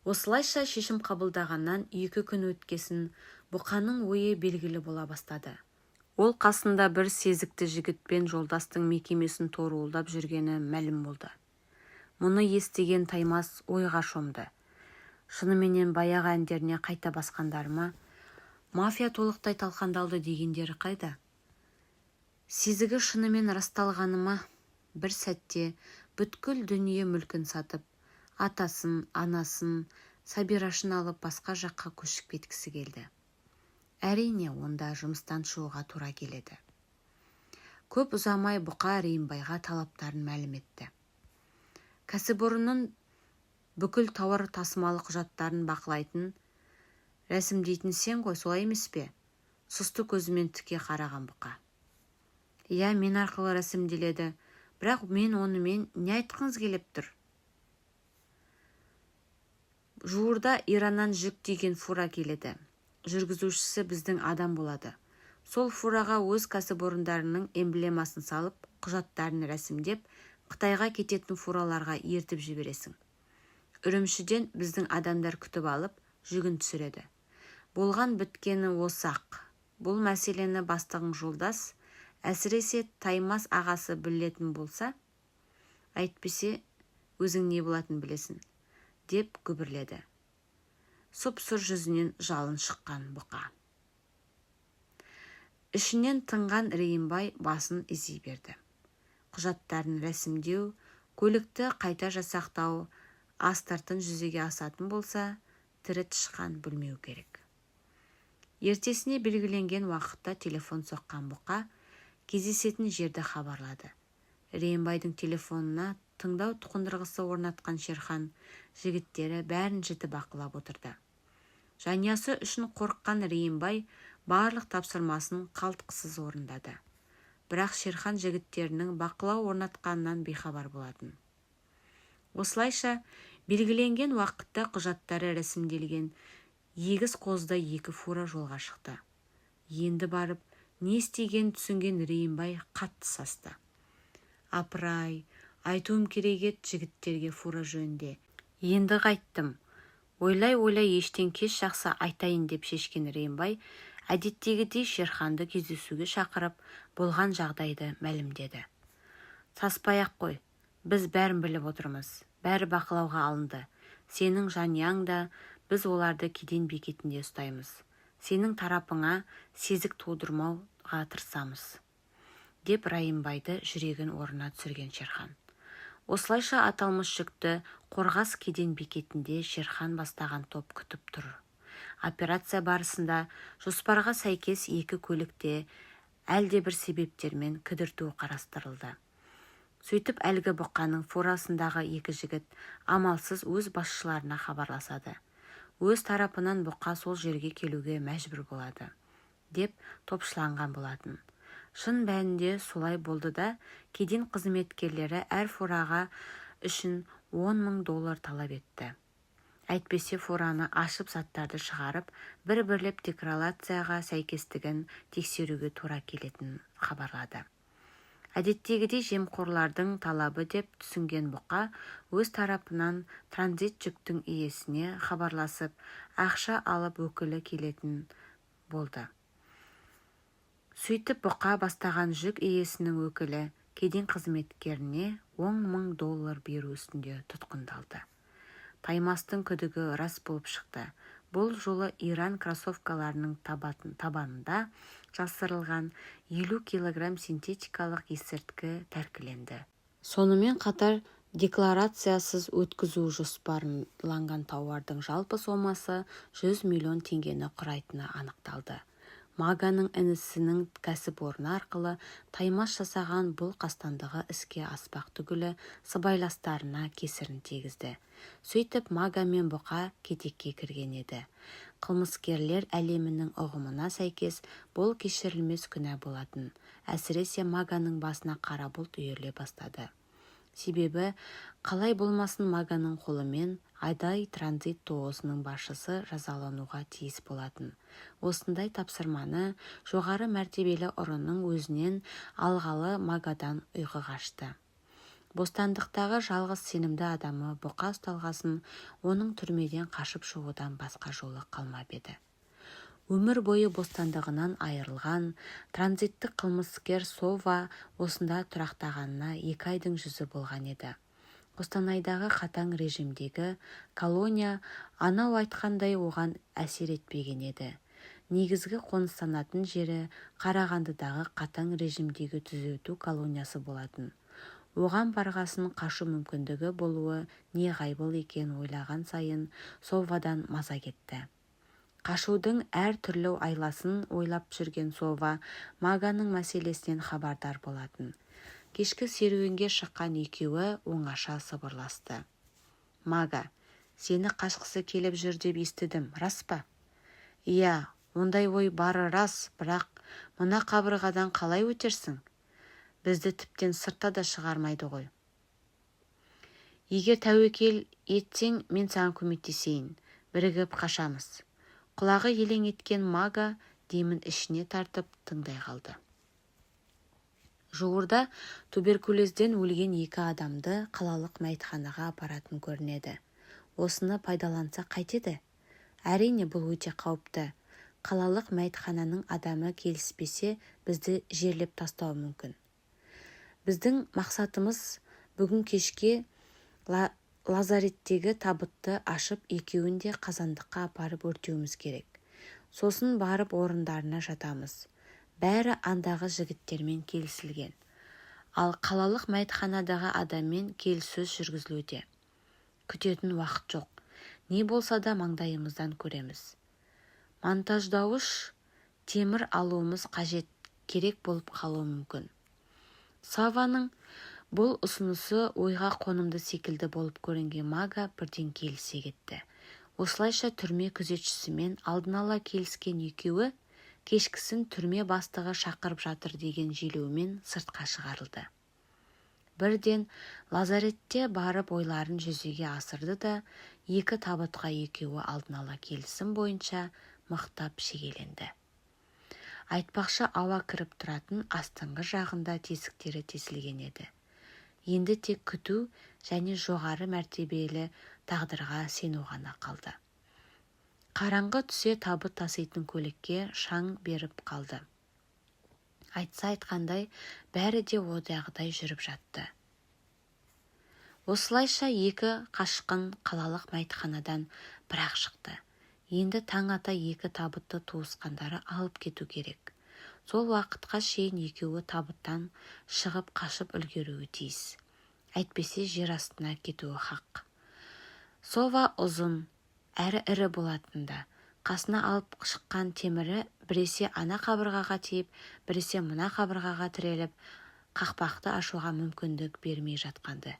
Осылайша шешім қабылдағаннан 2 күн өткесін Бұқаның ойы белгілі бола бастады. Ол қасында бір сезікті жігітпен жолдастың мекемесін торуылдап жүргені мәлім болды. Мұны естіген Таймас ойға шомды. Шыныменен баяғы әндеріне қайта басқандарыма, мафия толықтай талқандалды дегендері қайда? Сезігі шынымен расталғаныма, бір сәтте бүткіл дүние мүлкін сатып, атасын, анасын, Сабирашын алып басқа жаққа көшіп кеткісі келді. Әрине, онда жұмыстан шығуға тура келеді. Көп ұзамай Бұқа Рейімбайға талаптарын мәлім етті. Кәсіпорынның бүкіл тауар тасымалы құжаттарын бақылайтын, рәсімдейтін сен ғой, солай емес пе? Сұсты көзімен тіке қараған Бұқа. Иә, мен арқылы рәсімделеді, бірақ мен онымен не айтқыңыз келіп тұр? Жуырда Ираннан жүк деген фура келеді. Жүргізушісі біздің адам болады. Сол фураға өз кәсіпорындарының эмблемасын салып, құжаттарын рәсімдеп, Қытайға кететін фураларға ертіп жібересің. Үрімшіден біздің адамдар күтіп алып, жүгін түсіреді. Болған біткені осы-ақ. Бұл мәселені бастығың жолдас, әсіресе Таймас ағасы білетін болса, әйтпесе өзің не болатын білесің, деп күбірледі. Сұп-сұр жүзінен жалын шыққан Бұқа. Ішінен тынған Рейімбай басын изей берді. Құжаттарын рәсімдеу, көлікті қайта жасақтау, астыртын жүзеге асатын болса, тірі тышқан білмеу керек. Ертесіне белгіленген уақытта телефон соққан Бұқа кездесетін жерді хабарлады. Рейімбайдың телефонына тыңдау тұқындырғысы орнатқан Шерхан жігіттері бәрін жіті бақылап отырды. Жаниясы үшін қорыққан Рейімбай барлық тапсырмасын қалтқысыз орындады. Бірақ Шерхан жігіттерінің бақылау орнатқанынан бейхабар болатын. Осылайша белгіленген уақытта құжаттары рәсімделген егіз қозда 2 фура жолға шықты. Енді барып, не істеген түсінген Рейімбай қатты састы. Апырай, айтуым керек ет жігіттерге фура жөнде. Енді қайттым. Ойлай-ойлай ештен кеш жақсы айтайын деп шешкен Рейімбай, әдеттегідей Шерханды кездесуге шақырып, болған жағдайды мәлімдеді. Саспай-ақ қой, біз бәрін біліп отырмыз, бәрі бақылауға алынды. Сенің жанияң да, біз оларды кеден бекетінде ұстаймыз. Сенің тарапыңа сезік тудырмауға тырысамыз, деп Райымбайды жүрегін орнына түсірген Шерхан. Осылайша аталмыш жүкті Қорғас кеден бекетінде Шерхан бастаған топ күтіп тұр. Операция барысында жоспарға сәйкес 2 көлікте әлде бір себептермен кідірту қарастырылды. Сөйтіп әлгі Бұқаның фурасындағы 2 жігіт амалсыз өз басшыларына хабарласады. Өз тарапынан Бұқа сол жерге келуге мәжбүр болады, деп топшыланған болатын. Шын бәрінде солай болды да, кеден қызметкерлері әр фураға үшін $10,000 талап етті. Әйтпесе фураны ашып заттарды шығарып, бір-бірлеп декларацияға сәйкестігін тексеруге тура келетін хабарлады. Әдеттегідей жемқорлардың талабы деп түсінген Бұқа өз тарапынан транзит жүктің иесіне хабарласып, ақша алып өкілі келетін болды. Сөйтіп Бұқа бастаған жүк иесінің өкілі кеден қызметкеріне $10,000 беру үстінде тұтқындалды. Таймастың күдігі рас болып шықты. Бұл жолы Иран кроссовкаларының табанында жасырылған 50 килограмм синтетикалық есірткі тәркіленді. Сонымен қатар декларациясыз өткізу жоспарланған тауардың жалпы сомасы 100 миллион теңгені құрайтыны анықталды. Маганың інісінің кәсіпорны арқылы таймас жасаған бұл қастандығы іске аспақ түгілі сыбайластарына кесірін тигізді. Сөйтіп Мага мен Бұқа кетекке кірген еді. Қылмыскерлер әлемінің ұғымына сәйкес бұл кешірілмес күнә болатын. Әсіресе Маганың басына қара бұлт үйіріле бастады. Себебі қалай болмасын Маганың қолымен Адай транзит ТО-сының басшысы жазалануға тиіс болатын. Осындай тапсырманы жоғары мәртебелі ұрының өзінен алғалы Магадан ұйқы қашты. Бостандықтағы жалғыз сенімді адамы Бұқа ұсталғасын, оның түрмеден қашып шығудан басқа жолы қалмап еді. Өмір бойы бостандығынан айырылған транзиттік қылмыскер Сова осында тұрақтағанына 2 айдың жүзі болған еді. Қостанайдағы қатаң режимдегі колония анау айтқандай оған әсер етпеген еді. Негізгі қоныстанатын жері Қарағандыдағы қатаң режимдегі түзету колониясы болатын. Оған барғасын қашу мүмкіндігі болуы неғайбыл екен ойлаған сайын Совадан маза кетті. Қашудың әр түрлі айласын ойлап жүрген Сова Маганың мәселесінен хабардар болатын. Кешкі серуенге шыққан екеуі оңаша сыбырласты. Мага, сені қашқысы келіп жүр деп естідім, рас па? Иә, ондай ой бары рас, бірақ мына қабырғадан қалай өтерсің? Бізді тіптен сыртта да шығармайды ғой. Егер тәуекел етсең, мен саған көмектесейін, бірігіп қашамыз. Құлағы елең еткен Мага демін ішіне тартып тыңдай қалды. Жуырда туберкулезден өлген 2 адамды қалалық мәйітханаға апаратын көрінеді. Осыны пайдаланса қайтеді? Әрине, бұл өте қауіпті. Қалалық мәйітхананың адамы келіспесе, бізді жерлеп тастауы мүмкін. Біздің мақсатымыз бүгін кешке лазареттегі табытты ашып, екеуін де қазандыққа апарып өртеуіміз керек. Сосын барып орындарына жатамыз. Бәрі андағы жігіттермен келісілген. Ал қалалық мәйітханадағы адаммен келіссөз жүргізілуде. Күтетін уақыт жоқ. Не болса да маңдайымыздан көреміз. Монтаждауыш темір алуымыз қажет, керек болып қалуы мүмкін. Саваның бұл ұсынысы ойға қонымды секілді болып көрінген Мага бірден келісе кетті. Осылайша түрме күзетшісімен алдын ала келіскен екеуі кешкісін түрме бастығы шақырып жатыр деген желеумен сыртқа шығарылды. Бірден лазаретте барып ойларын жүзеге асырды да 2 табытқа екеуі алдын ала келісім бойынша мықтап шегеленді. Айтпақшы ауа кіріп тұратын астыңғы жағында тесіктері тесілген еді. Енді тек күту және жоғары мәртебелі тағдырға сену ғана қалды. Қараңғы түсе табыт таситын көлікке шаң беріп қалды. Айтса айтқандай, бәрі де одағыдай жүріп жатты. Осылайша 2 қашқын қалалық мәйітханадан бір-ақ шықты. Енді таң ата 2 табытты туысқандары алып кету керек. Сол уақытқа шейін екеуі табыттан шығып қашып үлгеруі тиіс. Әйтпесе жер астына кетуі хақ. Сова ұзын, әрі ірі болатында. Қасына алып шыққан темірі біресе ана қабырғаға тиіп, біресе мына қабырғаға тіреліп, қақпақты ашуға мүмкіндік бермей жатқанды.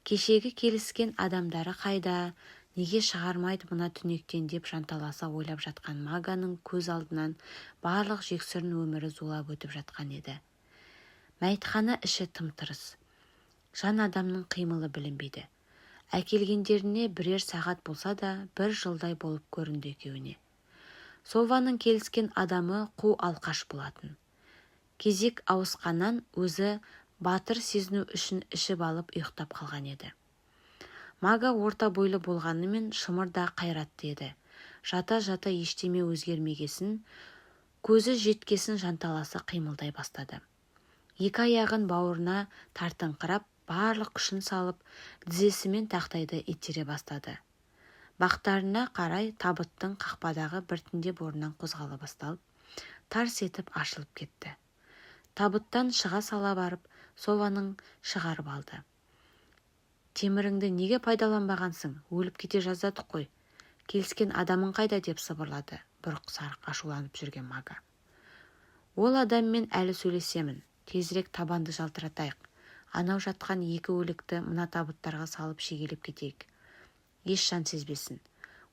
Кешегі келіскен адамдары қайда, неге шығармайды мына түнектен деп жанталаса ойлап жатқан Маганың көз алдынан барлық жексұрын өмірі зулап өтіп жатқан еді. Мәйітхана іші тым-тырыс. Жан адамның қимылы білінбейді. Әкелгендеріне бірер сағат болса да 1 жылдай болып көрінді екеуіне. Сованың келіскен адамы қу алқаш болатын. Кезек ауысқаннан өзі батыр сезіну үшін ішіп алып ұйықтап қалған еді. Мага орта бойлы болғанымен шымыр да қайратты еді. Жата-жата ештеме өзгермегесін, көзі жеткесін жанталаса қимылдай бастады. 2 аяғын бауырына тартыңқырап, барлық күшін салып, тізесімен тақтайды итере бастады. Бақтарына қарай табыттың қақпадағы біртіндеп орнынан қозғала басталып, тарс етіп ашылып кетті. Табыттан шыға сала барып, Сованың шығарып алды. Теміріңді неге пайдаланбағансың? Өліп кете жаздадық қой. Келіскен адамың қайда деп сыбырлады бұрқ-сарқ ашуланып жүрген Мага. Ол адаммен әлі сөйлесемін. Тезірек табанды жалтыратайық. Анау жатқан 2 өлікті мына табыттарға салып шегелеп кетейік. Еш жан сезбесін.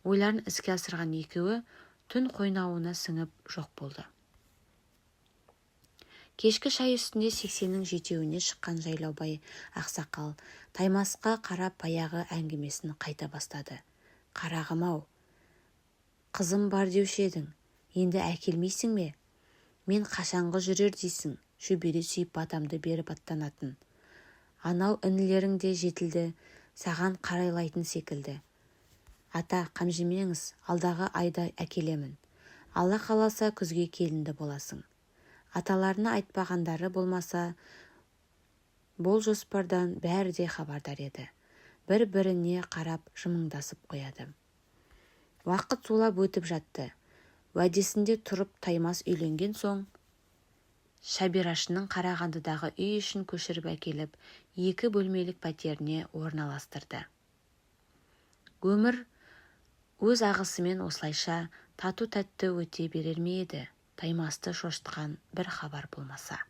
Ойларын іске асырған екеуі түн қойнауына сіңіп жоқ болды. Кешкі шай үстінде 80-нің жетеуіне шыққан жайлаубай ақсақал Таймасқа қарап баяғы әңгімесін қайта бастады. Қарағым-ау, қызым бар деуші едің, енді әкелмейсің бе? Мен қашанғы жүрер дейсің, шөбере сүйіп батамды беріп аттанатын. Анау інілерің де жетілді, саған қарайлайтын секілді. Ата, қамжимеңіз, алдағы айда әкелемін. Алла қаласа күзге келінді боласың. Аталарына айтпағандары болмаса, бұл жоспардан бәрі де хабардар еді. Бір-біріне қарап жымыңдасып қояды. Уақыт сулап өтіп жатты. Уәдесінде тұрып Таймас үйленген соң, Шабирашының Қарағандыдағы үй ішін көшіріп әкеліп, 2 бөлмелік пәтеріне орналастырды. Өмір өз ағысымен осылайша тату-тәтті өте берер ме еді, Таймасты шошытқан бір хабар болмаса.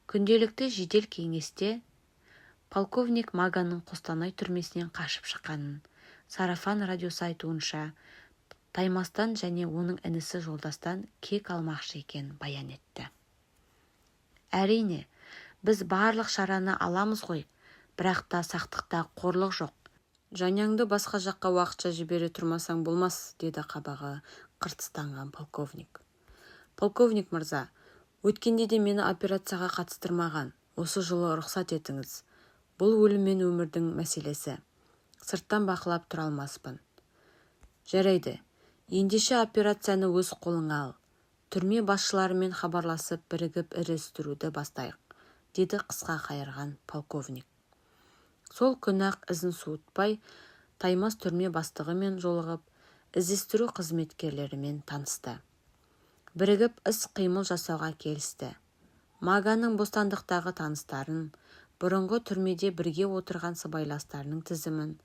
Күнделікті жедел кеңесте полковник Маганың Қостанай түрмесінен қашып шыққанын, Сарафан радиосы айтуынша, Таймастан және оның інісі Жолдастан кек алмақшы екен баян етті. Әрине, біз барлық шараны аламыз ғой, бірақ та сақтықта қорлық жоқ. Жаняңды басқа жаққа уақытша жібере тұрмасаң болмас, деді қабағы қыртыстанған полковник. Полковник мырза, өткенде де мені операцияға қатыстырмаған. Осы жылы рұқсат етіңіз. Бұл өлім мен өмірдің мәселесі. Сырттан бақылап тұра алмаспын. Жарайды, ендеше операцияны өз қолыңа ал. Түрме басшыларымен хабарласып бірігіп іздестіруді бастайық, деді қысқа қайырған полковник. Сол күні-ақ ізін суытпай, Таймас түрме бастығымен жолығып, іздестіру қызметкерлерімен танысты. Бірігіп іс-қимыл жасауға келісті. Маганың бостандықтағы таныстарын, бұрынғы түрмеде бірге отырған сыбайластарының тізімін,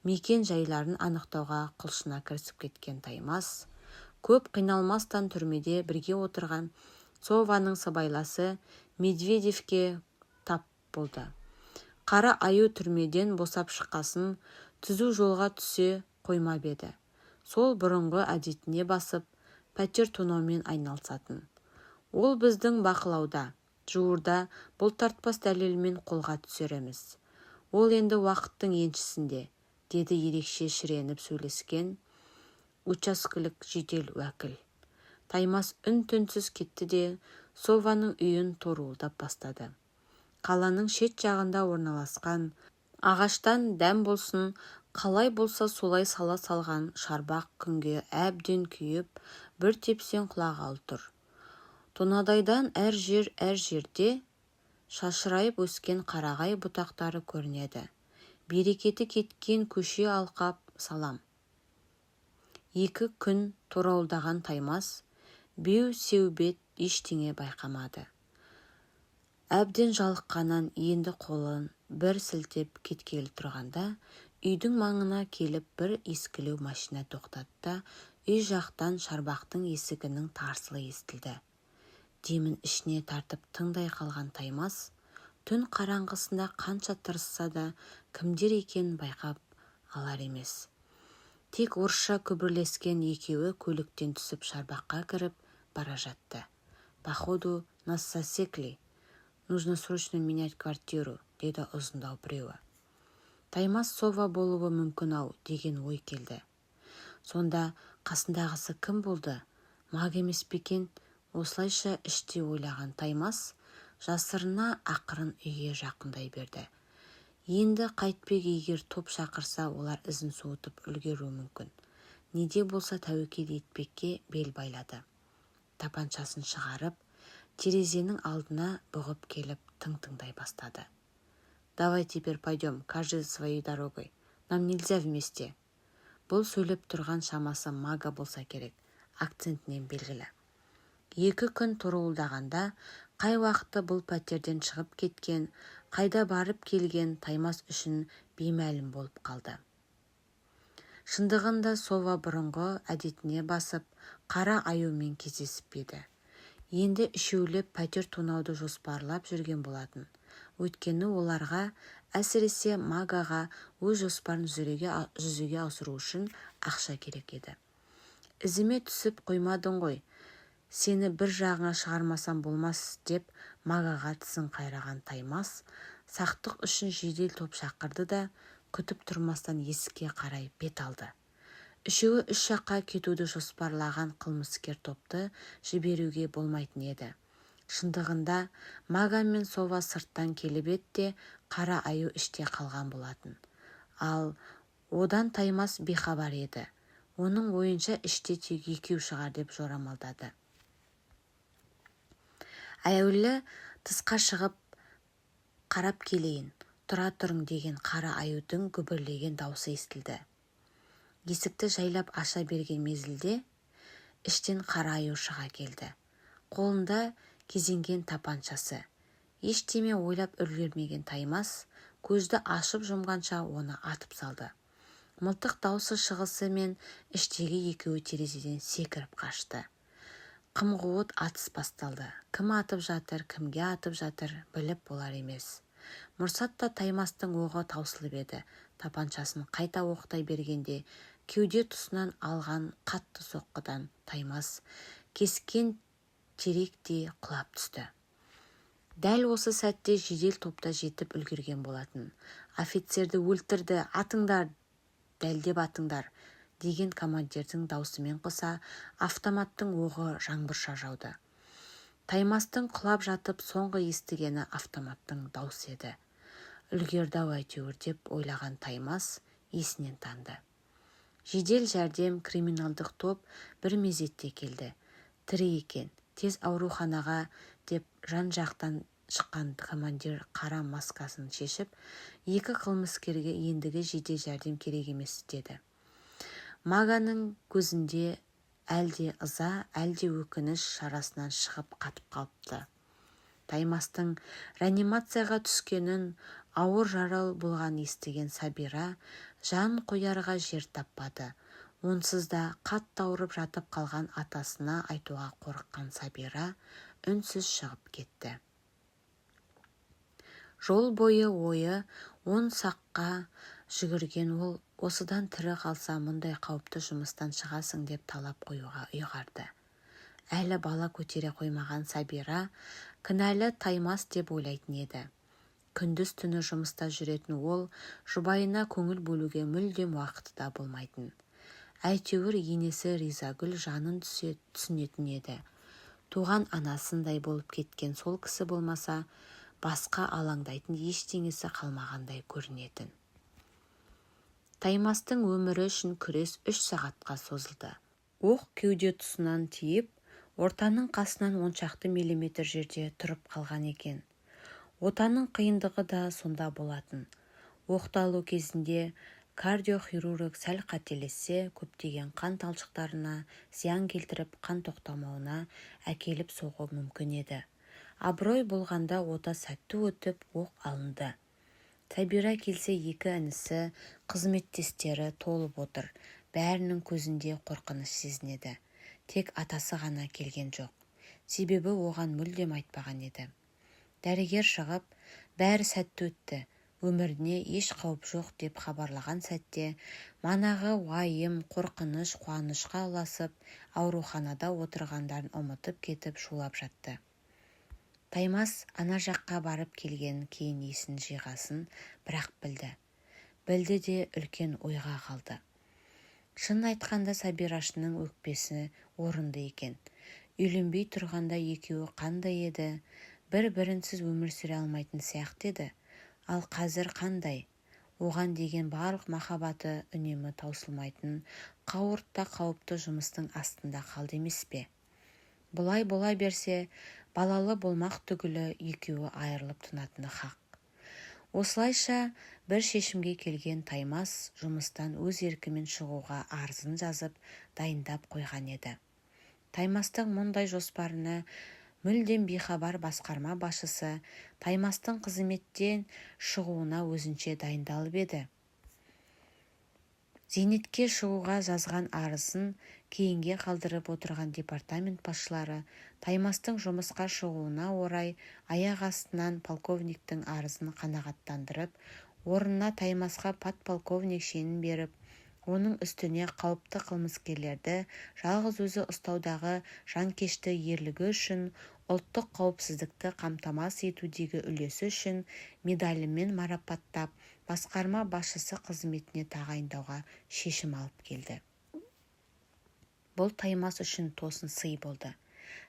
мекен жайларын анықтауға құлшына кірісіп кеткен Таймас, көп қиналмастан түрмеде бірге отырған Сованың сыбайласы Медведевке тап болды. Қара аю түрмеден босап шыққасын түзу жолға түсе қоймап еді. Сол бұрынғы әдетіне басып, пәтер тонаумен айналысатын. Ол біздің бақылауда, жуырда бұл тартпас дәлелмен қолға түсіреміз. Ол енді уақыттың еншісінде, деді ерекше шіреніп сөйлескен учаскелік жедел уәкіл. Таймас үн-түнсіз кетті де Сованың үйін торуылдап бастады. Қаланың шет жағында орналасқан, ағаштан дәм болсын, қалай болса солай сала салған шарбақ күнге әбден күйіп, бір тепсең құлағалы тұр. Тонадайдан әр жерде шашырайып өскен қарағай бұтақтары көрінеді. Берекеті кеткен көше алқап салам. 2 күн торауылдаған Таймас беу-сеубет ештеңе байқамады. Әбден жалыққанан енді қолын бір сілтеп кеткелі тұрғанда, үйдің маңына келіп бір ескілеу машина тоқтатты, үй жақтан шарбақтың есігінің тарсылы естілді. Демін ішіне тартып тыңдай қалған Таймас, түн қараңғысында қанша тырысса да кімдер екенін байқап алар емес. Тек орысша күбірлескен екеуі көліктен түсіп шарбаққа кіріп бара жатты. «Походу, нас засекли. Нужно срочно менять квартиру», деді ұзындау біреуі. Таймас Сова болуы мүмкін-ау деген ой келді. Сонда қасындағысы кім болды? Маг емес пе екен? Осылайша іште ойлаған Таймас жасырына ақырын үйге жақындай берді. Енді қайтпек, егер топ шақырса, олар ізін суытып үлгеруі мүмкін. Неде болса тәуекел етпекке бел байлады. Тапаншасын шығарып, терезенің алдына бұғып келіп тың-тыңдай бастады. «Давай теперь пойдем, каждый своей дорогой. Нам нельзя вместе». Бұл сөйлеп тұрған шамасы Мага болса керек, акцентінен белгілі. 2 күн торуылдағанда Қай уақытта бұл пәтерден шығып кеткен, қайда барып келген Таймас үшін беймәлім болып қалды. Шындығында Сова бұрынғы әдетіне басып, қара аюмен кездесіп еді. Енді үшеулеп пәтер тонауды жоспарлап жүрген болатын. Өйткені оларға, әсіресе Магаға өз жоспарын жүзеге асыру үшін ақша керек еді. Ізіме түсіп қоймадың ғой, сені бір жағыңа шығармасам болмас деп Магаға тісін қайраған Таймас, сақтық үшін жедел топ шақырды да, күтіп тұрмастан есікке қарай бет алды. Үшеуі үш жаққа кетуді жоспарлаған қылмыскер топты жіберуге болмайтын еді. Шындығында Мага мен Сова сырттан келіп еді, қара аю іште қалған болатын. Ал одан Таймас бейхабар еді. Оның ойынша іште тек екеу шығар деп жорамалдады. Әуелі тысқа шығып қарап келейін, тұра тұрың деген қара аюдың гүбірлеген даусы естілді. Есікті жайлап аша берген мезілде іштен қара аю шыға келді. Қолында кезенген тапаншасы. Ештеме ойлап үлгермеген Таймас көзді ашып жұмғанша оны атып салды. Мылтық даусы шығысы мен іштегі екеуі терезеден секіріп қашты. Қым-ғуыт атыс басталды. Кім атып жатыр, кімге атып жатыр, біліп болар емес. Мұрсатта Таймастың оғы таусылып еді. Тапаншасын қайта оқтай бергенде, кеуде тұсынан алған қатты соққыдан Таймас кескен теректей құлап түсті. Дәл осы сәтте жедел топта жетіп үлгерген болатын. Офицерді өлтірді, атыңдар, дәлдеп атыңдар, деген командирдің даусымен қоса автоматтың оғы жаңбырша жауды. Таймастың құлап жатып соңғы естігені автоматтың даусы еді. Үлгерді-ау әйтеуір деп ойлаған Таймас есінен танды. Жедел жәрдем криминалдық топ бір мезетте келді. Тірі екен, тез ауруханаға деп жан-жақтан шыққан командир қара маскасын шешіп, екі қылмыскерге ендігі жедел жәрдем керек емес деді. Маганың көзінде әлде ыза, әлде өкініш шарасынан шығып қатып қалыпты. Таймастың реанимацияға түскенін, ауыр жарал болған естіген Сабира жан қоярға жер таппады. Онсыз да қатты ауырып жатып қалған атасына айтуға қорыққан Сабира үнсіз шығып кетті. Жол бойы ойы он саққа жүгірген ол, осыдан тірі қалса мұндай қауіпті жұмыстан шығасың деп талап қоюға ұйғарды. Әлі бала көтере қоймаған Сабира кінәлі Таймас деп ойлайтын еді. Күндіз түні жұмыста жүретін ол жұбайына көңіл бөлуге мүлдем уақыты да болмайтын. Әйтеуір енесі Ризагүл жанын түсінетін еді. Туған анасындай болып кеткен сол кісі болмаса, басқа алаңдайтын ештеңесі қалмағандай көрінетін. Таймастың өмірі үшін күрес 3 сағатқа созылды. Оқ кеуде тұсынан тиіп, ортаның қасынан 10 миллиметр жерде тұрып қалған екен. Отаның қиындығы да сонда болатын. Оқталу кезінде кардиохирург сәл қателессе, көптеген қан талшықтарына зиян келтіріп қан тоқтамауына әкеліп соғуы мүмкін еді. Абырой болғанда ота сәтті өтіп, оқ алынды. Сабира келсе екі інісі, қызметтестері толып отыр. Бәрінің көзінде қорқыныш сезінеді. Тек атасы ғана келген жоқ. Себебі оған мүлдем айтпаған еді. Дәрігер шығып, бәрі сәтті өтті. Өміріне еш қауіп жоқ деп хабарлаған сәтте, манағы уайым, қорқыныш, қуанышқа ұласып, ауруханада отырғандарын ұмытып кетіп шулап жатты. Таймас ана жаққа барып келген кейін есін жиғасын бірақ білді. Білді де үлкен ойға қалды. Шын айтқанда Сабирашының өкпесі орынды екен. Үйленбей тұрғанда екеуі қандай еді, бір-бірінсіз өмір сүре алмайтын сияқты еді. Ал қазір қандай? Оған деген барлық махаббаты үнемі таусылмайтын, қауыртта қауіпті жұмыстың астында қалды емес пе? Бұлай бола берсе, балалы болмақ түгілі екеуі айырылып тынатыны хақ. Осылайша бір шешімге келген Таймас жұмыстан өз еркімен шығуға арызын жазып, дайындап қойған еді. Таймастың мұндай жоспарына мүлдем бейхабар басқарма басшысы Таймастың қызметтен шығуына өзінше дайындалып еді. Зейнетке шығуға жазған арызын кейінге қалдырып отырған департамент басшылары Таймастың жұмысқа шығуына орай аяқ астынан полковниктің арызын қанағаттандырып, орнына Таймасқа подполковник шенін беріп, оның үстіне қауіпті қылмыскерлерді жалғыз өзі ұстаудағы жанкешті ерлігі үшін, ұлттық қауіпсіздікті қамтамасыз етудегі үлесі үшін медалімен марапаттап, басқарма басшысы қызметіне тағайындауға шешім алып келді. Бұл Таймас үшін тосын сый болды.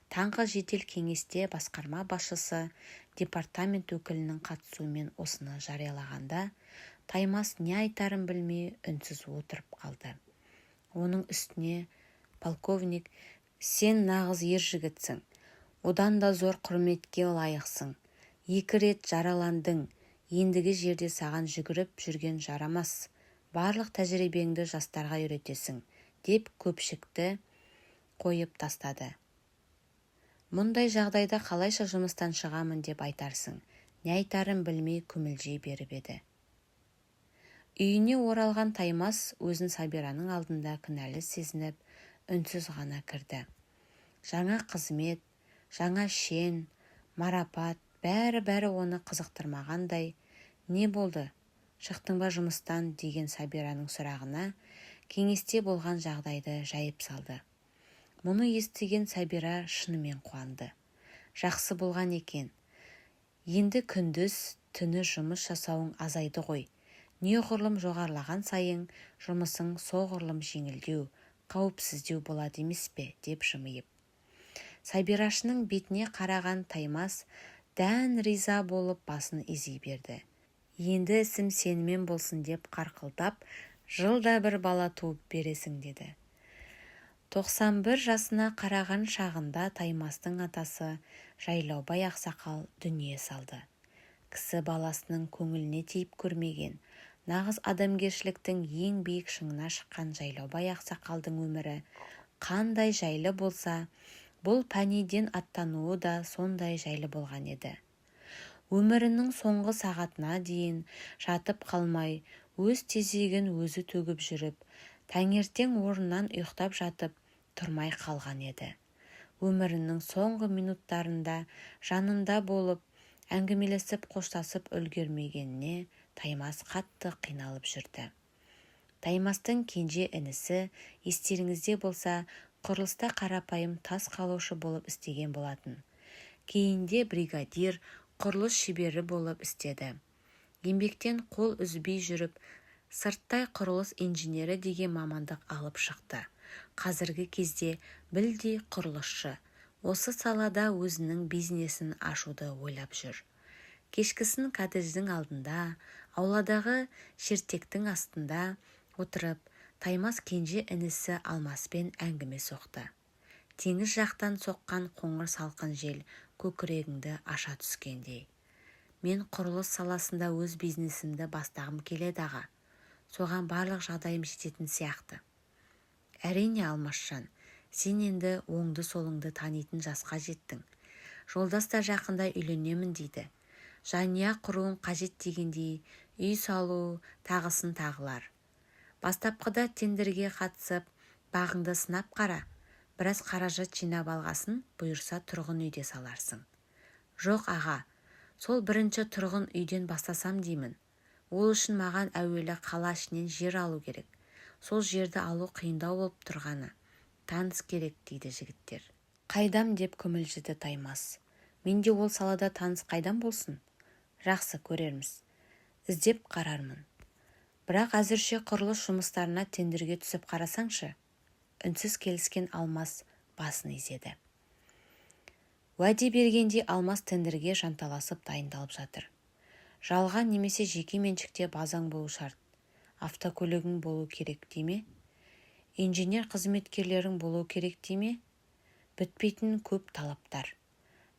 Таңғы жедел кеңесте басқарма басшысы департамент өкілінің қатысуымен осыны жариялағанда, Таймас не айтарын білмей үнсіз отырып қалды. Оның үстіне полковник: «Сен нағыз ер жігітсің, одан да зор құрметке лайықсың. 2 рет жараландың, ендігі жерде саған жүгіріп жүрген жарамас. Барлық тәжірибеңді жастарға үйретесің», деп көпшікті қойып тастады. «Мұндай жағдайда қалайша жұмыстан шығамын деп айтарсың», не айтарын білмей күмілжей беріп еді. Үйіне оралған Таймас өзін Сабираның алдында кінәлі сезініп, үнсіз ғана кірді. Жаңа қызмет, жаңа шен, марапат, бәрі оны қызықтырмағандай. «Не болды? Шықтың ба жұмыстан?» деген Сабираның сұрағына кеңесте болған жағдайды жайып салды. Мұны естіген Сабира шынымен қуанды. Жақсы болған екен. Енді күндіз, түні жұмыс жасауың азайды ғой. Неғұрлым жоғарылаған сайын жұмысың соғұрлым жеңілдеу, қауіпсіздеу болады емес пе, деп жымиып. Сабирашының бетіне қараған Таймас дән риза болып басын изей берді. «Енді ісім сенімен болсын» деп қарқылдап, «Жылда бір бала туып бересің» деді. 91 жасына қараған шағында Таймастың атасы Жайлаубай ақсақал дүние салды. Кісі баласының көңіліне тиіп көрмеген, нағыз адамгершіліктің ең биік шыңына шыққан Жайлаубай ақсақалдың өмірі қандай жайлы болса, бұл пәниден аттануы да сондай жайлы болған еді. Өмірінің соңғы сағатына дейін жатып қалмай, өз тезегін өзі төгіп жүріп, таңертең орнынан ұйықтап жатып, тұрмай қалған еді. Өмірінің соңғы минуттарында жанында болып, әңгімелесіп қоштасып үлгермегеніне Таймас қатты қиналып жүрді. Таймастың кенже інісі, естеріңізде болса, құрылыста қарапайым тас қалаушы болып істеген болатын. Кейінде бригадир, құрылыс шебері болып істеді. Еңбектен қол үзбей жүріп, сырттай құрылыс инженері деген мамандық алып шықты. Қазіргі кезде білдей құрылысшы, осы салада өзінің бизнесін ашуды ойлап жүр. Кешкісін коттедждің алдында, ауладағы шертектің астында отырып, Таймас кенже інісі Алмаспен әңгіме соқты. Теңіз жақтан соққан қоңыр салқын жел көкірегіңді аша түскендей. «Мен құрылыс саласында өз бизнесімді бастағым келеді аға. Соған барлық жағдайым жететін сияқты». «Әрине Алмасжан, сен енді оңды солыңды танитын жасқа жеттің. Жолдас та жақында үйленемін дейді. Жанұя құруын қажет дегендей, үй салу, тағысын тағылар. Бастапқыда тендерге қатысып, бағыңды сынап қара. Біраз қаражат жинап алғасын, бұйырса тұрғын үйде саларсың». «Жоқ аға, сол бірінші тұрғын үйден бастасам деймін. Ол үшін маған әуелі қала ішінен жер алу керек. Сол жерді алу қиындау болып тұрғаны. Таныс керек» дейді жігіттер. «Қайдам?» деп күмілжіді Таймас. «Менде ол салада таныс қайдам болсын? Жақсы, көрерміз. Іздеп қарармын. Бірақ әзірше құрылыс жұмыстарына тендерге түсіп қарасаңшы». Үнсіз келіскен Алмас басын изеді. Уәде бергенде Алмас тендерге жанталасып дайындалып жатыр. Жалған немесе жеке меншікте базаң болу шарт. Автокөлігің болу керек дейме? Инженер қызметкерлерің болу керек дейме? Бітпейтін көп талаптар.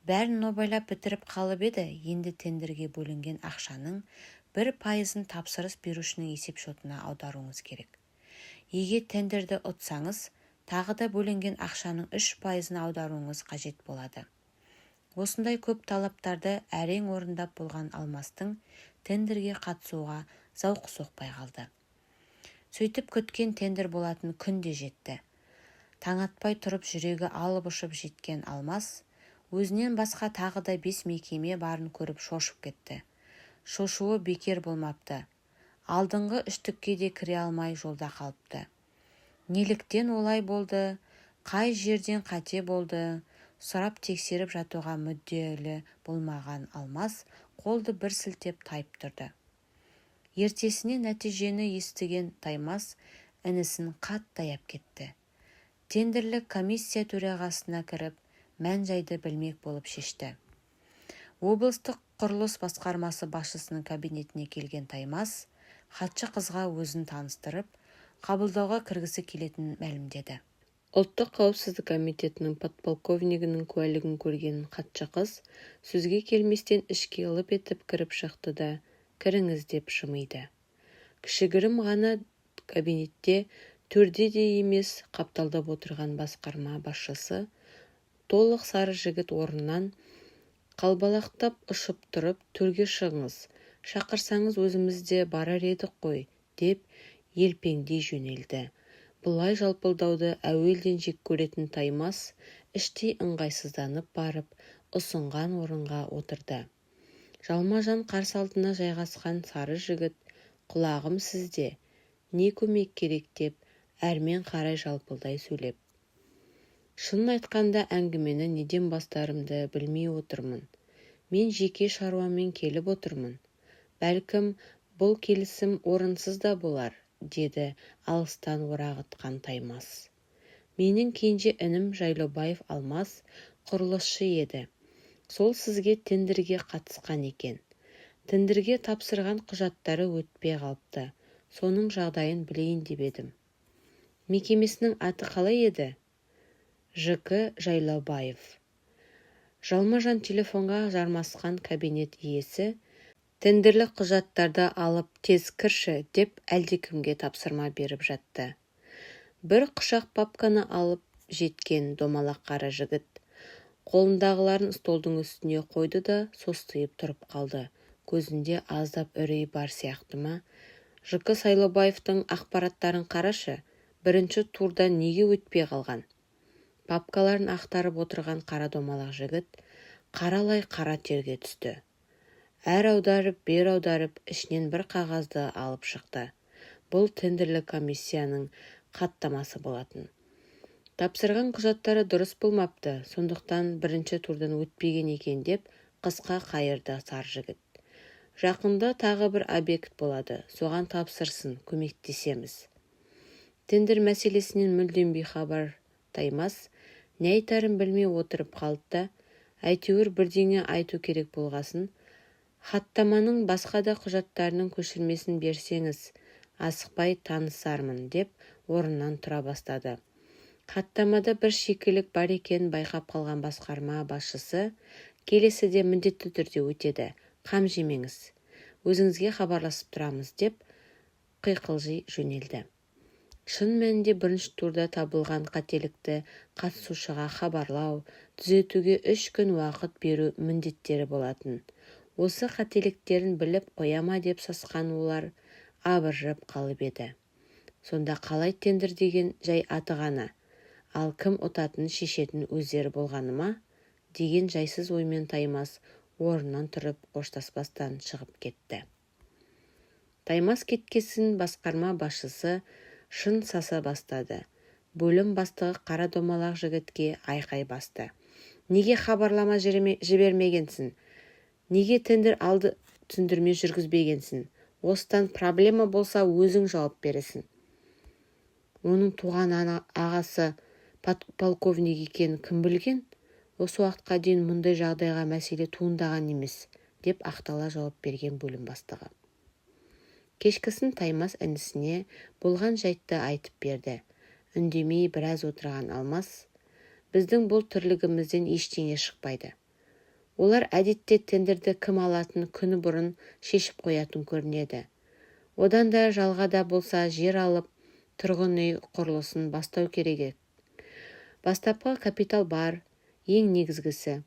Бәрін нобайлап бітіріп қалып еді, енді тендерге бөлінген ақшаның 1%-ын тапсырыс берушінің есепшотына аударуыңыз керек. Егер тендерді ұтсаңыз, тағы да бөлінген ақшаның 3%-ын аударуыңыз қажет болады. Осындай көп талаптарды әрең орындап болған Алмастың тендерге қатысуға зауқы соқпай қалды. Сөйтіп күткен тендер болатын күн де жетті. Таң атпай тұрып жүрегі алып ұшып жеткен Алмас, өзінен басқа тағы да 5 мекеме барын көріп шошып кетті. Шошуы бекер болмапты. Алдыңғы үштікке де кіре алмай жолда қалыпты. Неліктен олай болды, қай жерден қате болды, сұрап тексеріп жатуға мүдделі болмаған Алмас қолды бір сілтеп тайып тұрды. Ертесіне нәтижені естіген Таймас інісін қатты аяп кетті. Тендерлік комиссия төрағасына кіріп, мән-жайды білмек болып шешті. Облыстық құрылыс басқармасы басшысының кабинетіне келген Таймас, хатшы қызға өзін таныстырып, қабылдауға кіргісі келетінін мәлімдеді. Ұлттық қауіпсіздік комитетінің подполковнигінің куәлігін көрген хатшы қыз сөзге келместен ішке лып етіп кіріп шықты да «Кіріңіз» деп жымиды. Кішігірім ғана кабинетте төрде де емес қапталдап отырған басқарма басшысы толық сары жігіт орнынан қалбалақтап ұшып тұрып «Төрге шығыңыз, шақырсаңыз өзіміз де барар едік қой» деп елпеңдей жөнелді. Бұлай жалпылдауды әуелден жек көретін Таймас іштей ыңғайсызданып барып ұсынған орынға отырды. Жалма-жан қарсы алдына жайғасқан сары жігіт «Құлағым сізде, не көмек керек» деп әрмен қарай жалпылдай сөйлеп. Шынын айтқанда әңгімені неден бастарымды білмей отырмын. Мен жеке шаруамен келіп отырмын. Бәлкім бұл келісім орынсыз да болар, деді алыстан орағытқан Таймас. Менің кенже інім Жайлаубаев Алмас құрылысшы еді. Сол сізге тендерге қатысқан екен. Тендерге тапсырған құжаттары өтпей қалыпты. Соның жағдайын білейін деп едім. Мекемесінің аты қалай еді? ЖК Жайлаубаев. Жалма-жан телефонға жармасқан кабинет иесі «Тендерлік құжаттарды алып тез кірші» деп әлдекімге тапсырма беріп жатты. Бір құшақ папканы алып жеткен домалақ қара жігіт қолындағыларын столдың үстіне қойды да состиып тұрып қалды. Көзінде аздап үрей бар сияқты ма? ЖК Жайлаубаевтың ақпараттарын қарашы, бірінші турда неге өтпей қалған? Папкаларын ақтарып отырған қара домалақ жігіт қаралай қара терге түсті. Әр аударып, бер аударып, ішінен бір қағазды алып шықты. Бұл тендерлік комиссияның хаттамасы болатын. Тапсырған құжаттары дұрыс болмапты, сондықтан бірінші турдан өтпеген екен деп қысқа қайырды сары жігіт. Жақында тағы бір объект болады, соған тапсырсын, көмектесеміз. Тендер мәселесінен мүлдем бейхабар Таймас не айтарын білмей отырып қалды да, әйтеуір бірдеңе айту керек болғасын, хаттаманың басқа да құжаттарының көшірмесін берсеңіз, асықпай танысармын деп орнынан тұра бастады. Хаттамада бір шикілік бар екенін байқап қалған басқарма басшысы келесіде міндетті түрде өтеді, қам жемеңіз, өзіңізге хабарласып тұрамыз деп қиқылжи жөнелді. Шын мәнінде бірінші турда табылған қателікті қатысушыға хабарлау, түзетуге 3 күн уақыт беру міндеттері болатын. Осы қателіктерін біліп қояма деп сасқан олар абыржып қалып еді. Сонда қалай тендер деген жай аты ғана, ал кім ұтатынын шешетін өздері болғаны ма? Деген жайсыз оймен Таймас орнынан тұрып қоштаспастан шығып кетті. Таймас кеткесін басқарма басшысы шын саса бастады. Бөлім бастығы қара домалақ жігітке айқай басты. Неге хабарлама жібермегенсің? Неге тендер алды түсіндірме жүргізбегенсің? Осыдан проблема болса өзің жауап бересің. Оның туған ағасы полковник екенін кім білген? Осы уақытқа дейін мұндай жағдайға мәселе туындаған емес, деп ақтала жауап берген бөлім бастығы. Кешкісін Таймас інісіне болған жайтты айтып берді. Үндемей біраз отырған Алмас, біздің бұл тірлігімізден ештеңе шықпайды. Олар әдетте тендерді кім алатын күні бұрын шешіп қоятын көрінеді. Одан да жалға да болса жер алып, тұрғын үй құрылысын бастау керек. Бастапқы капитал бар, ең негізгісі.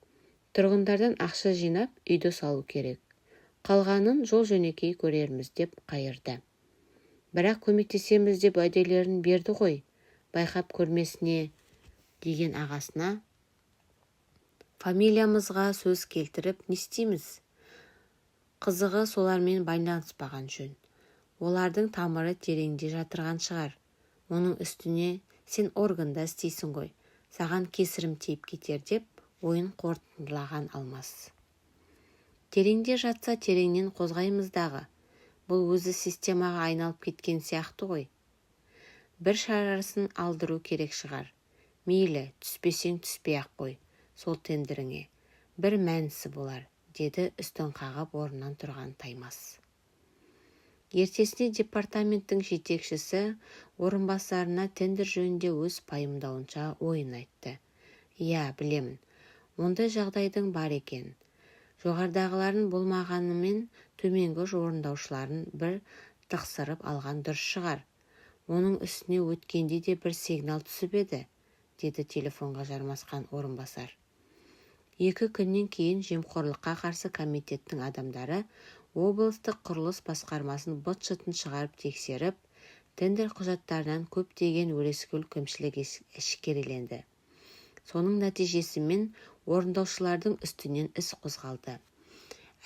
Тұрғындардан ақша жинап үйді салу керек. Қалғанын жол жөнекей көрерміз деп қайырды. Бірақ көмектесеміз деп уәделерін берді ғой, байқап көрмесіне деген ағасына. Фамилиямызға сөз келтіріп не істейміз? Қызығы солармен байланыспаған жөн. Олардың тамыры тереңде жатырған шығар. Оның үстіне сен органда істейсің ғой, саған кесірім тиіп кетер деп ойын қорытындылаған Алмас. Тереңде жатса тереңнен қозғаймыздағы. Бұл өзі системаға айналып кеткен сияқты ғой. Бір шарасын алдыру керек шығар. Мейлі, түспесең түспей-ақ қой, сол тендеріңе. Бір мәнісі болар, деді үстін қағып орнынан тұрған Таймас. Ертесіне департаменттің жетекшісі орынбасарына тендер жөнінде өз пайымдауынша ойын айтты. Иә, білемін, ондай жағдайдың бар екен. Жоғардағыларын болмағанымен төменгі орындаушыларын бір тықсырып алған дұрыс шығар. Оның үстіне өткенде де бір сигнал түсіп еді, деді телефонға жармасқан орынбасар. 2 күннен кейін жемқорлыққа қарсы комитеттің адамдары облыстық құрылыс басқармасын быт-шытын шығарып тексеріп, тендер құжаттарынан көптеген өрескел кемшілік әшкереленді. Соның нәтижесімен орындаушылардың үстінен іс қозғалды.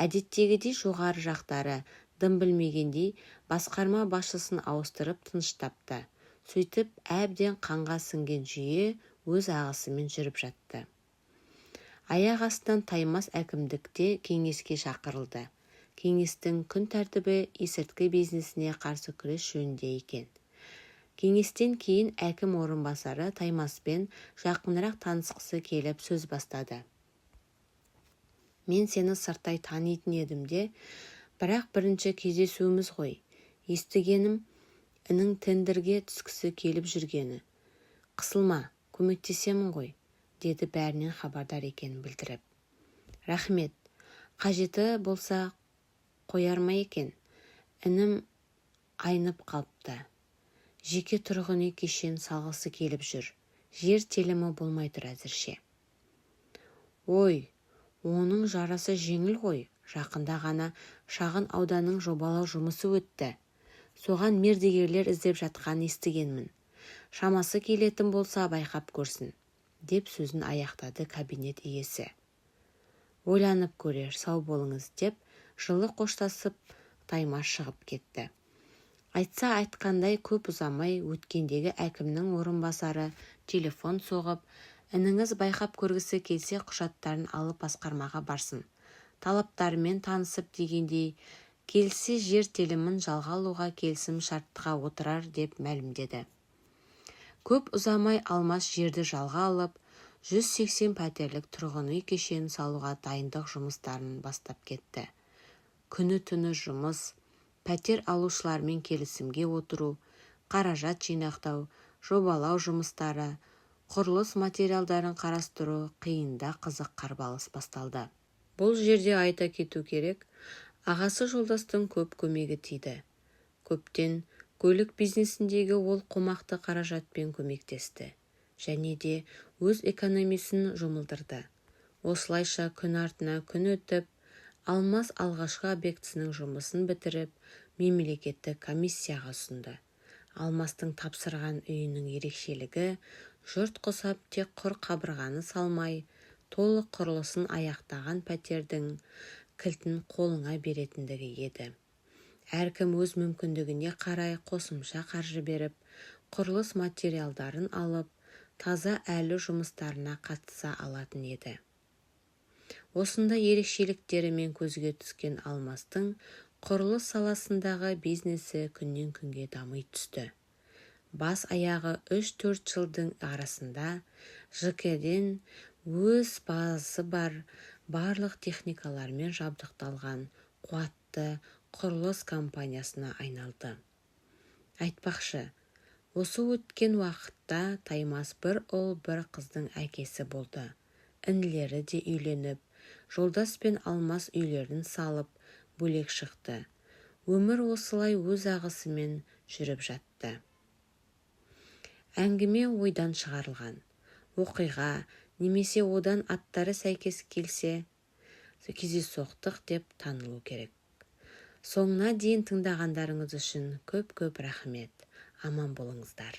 Әдеттегідей жоғары жақтары дым білмегендей басқарма басшысын ауыстырып тыныштапты. Сөйтіп әбден қанға сіңген жүйе өз ағысымен жүріп жатты. Аяқ астынан Таймас әкімдікте кеңеске шақырылды. Кеңестің күн тәртібі есірткі бизнесіне қарсы күрес жөнінде екен. Кеңестен кейін әкім орынбасары Таймаспен жақынырақ танысқысы келіп сөз бастады. Мен сені сырттай танитын едім де, бірақ бірінші кездесуіміз ғой. Естігенім, інің тендерге түскісі келіп жүргені. Қысылма, көмектесемін ғой, деді бәрінен хабардар екенін білдіріп. Рахмет, қажеті болса қояр ма екен? Інім айнып қалыпты. Жеке тұрғын үй кешен салғысы келіп жүр. Жер телімі болмай тұр әзірше. Ой, оның жарасы жеңіл ғой. Жақында ғана шағын ауданның жобалау жұмысы өтті. Соған мердігерлер іздеп жатқан естігенмін. Шамасы келетін болса байқап көрсін, деп сөзін аяқтады кабинет иесі. Ойланып көрер, сау болыңыз, деп жылы қоштасып Таймас шығып кетті. Айтса айтқандай көп ұзамай өткендегі әкімнің орынбасары телефон соғып, ініңіз байқап көргісі келсе құжаттарын алып басқармаға барсын. Талаптарымен танысып дегендей, келсе жер телімін жалға алуға келісім шартқа отырар деп мәлімдеді. Көп ұзамай Алмас жерді жалға алып, 180 пәтерлік тұрғын үй кешенін салуға дайындық жұмыстарын бастап кетті. Күні-түні жұмыс, пәтер алушылармен келісімге отыру, қаражат жинақтау, жобалау жұмыстары, құрылыс материалдарын қарастыру қиында қызық қарбалыс басталды. Бұл жерде айта кету керек, ағасы жолдастың көп көмегі тиді. Көптен көлік бизнесіндегі ол қомақты қаражатпен көмектесті. Және де өз экономисін жұмылдырды. Осылайша күн артына күн өтіп, Алмас алғашқы объектісінің жұмысын бітіріп, мемлекеттік комиссияға ұсынды. Алмастың тапсырған үйінің ерекшелігі, жұрт құсап тек құр қабырғаны салмай, толық құрылысын аяқтаған пәтердің кілтін қолыңа беретіндігі еді. Әркім өз мүмкіндігіне қарай қосымша қаржы беріп, құрылыс материалдарын алып, таза әлі жұмыстарына қатыса алатын еді. Осында ерекшеліктерімен көзге түскен Алмастың құрылыс саласындағы бизнесі күннен күнге дами түсті. Бас аяғы 3-4 жылдың арасында ЖК-ден өз базасы бар барлық техникалармен жабдықталған қуатты құрылыс компаниясына айналды. Айтпақшы, осы өткен уақытта Таймас бір ұл, бір қыздың әкесі болды. Інілері де үйленіп, жолдас пен Алмас үйлерін салып, бөлек шықты. Өмір осылай өз ағысымен жүріп жатты. Әңгіме ойдан шығарылған. Оқиға немесе одан аттары сәйкес келсе кездейсоқтық деп танылу керек. Соңына дейін тыңдағандарыңыз үшін көп рахмет. Аман болыңыздар.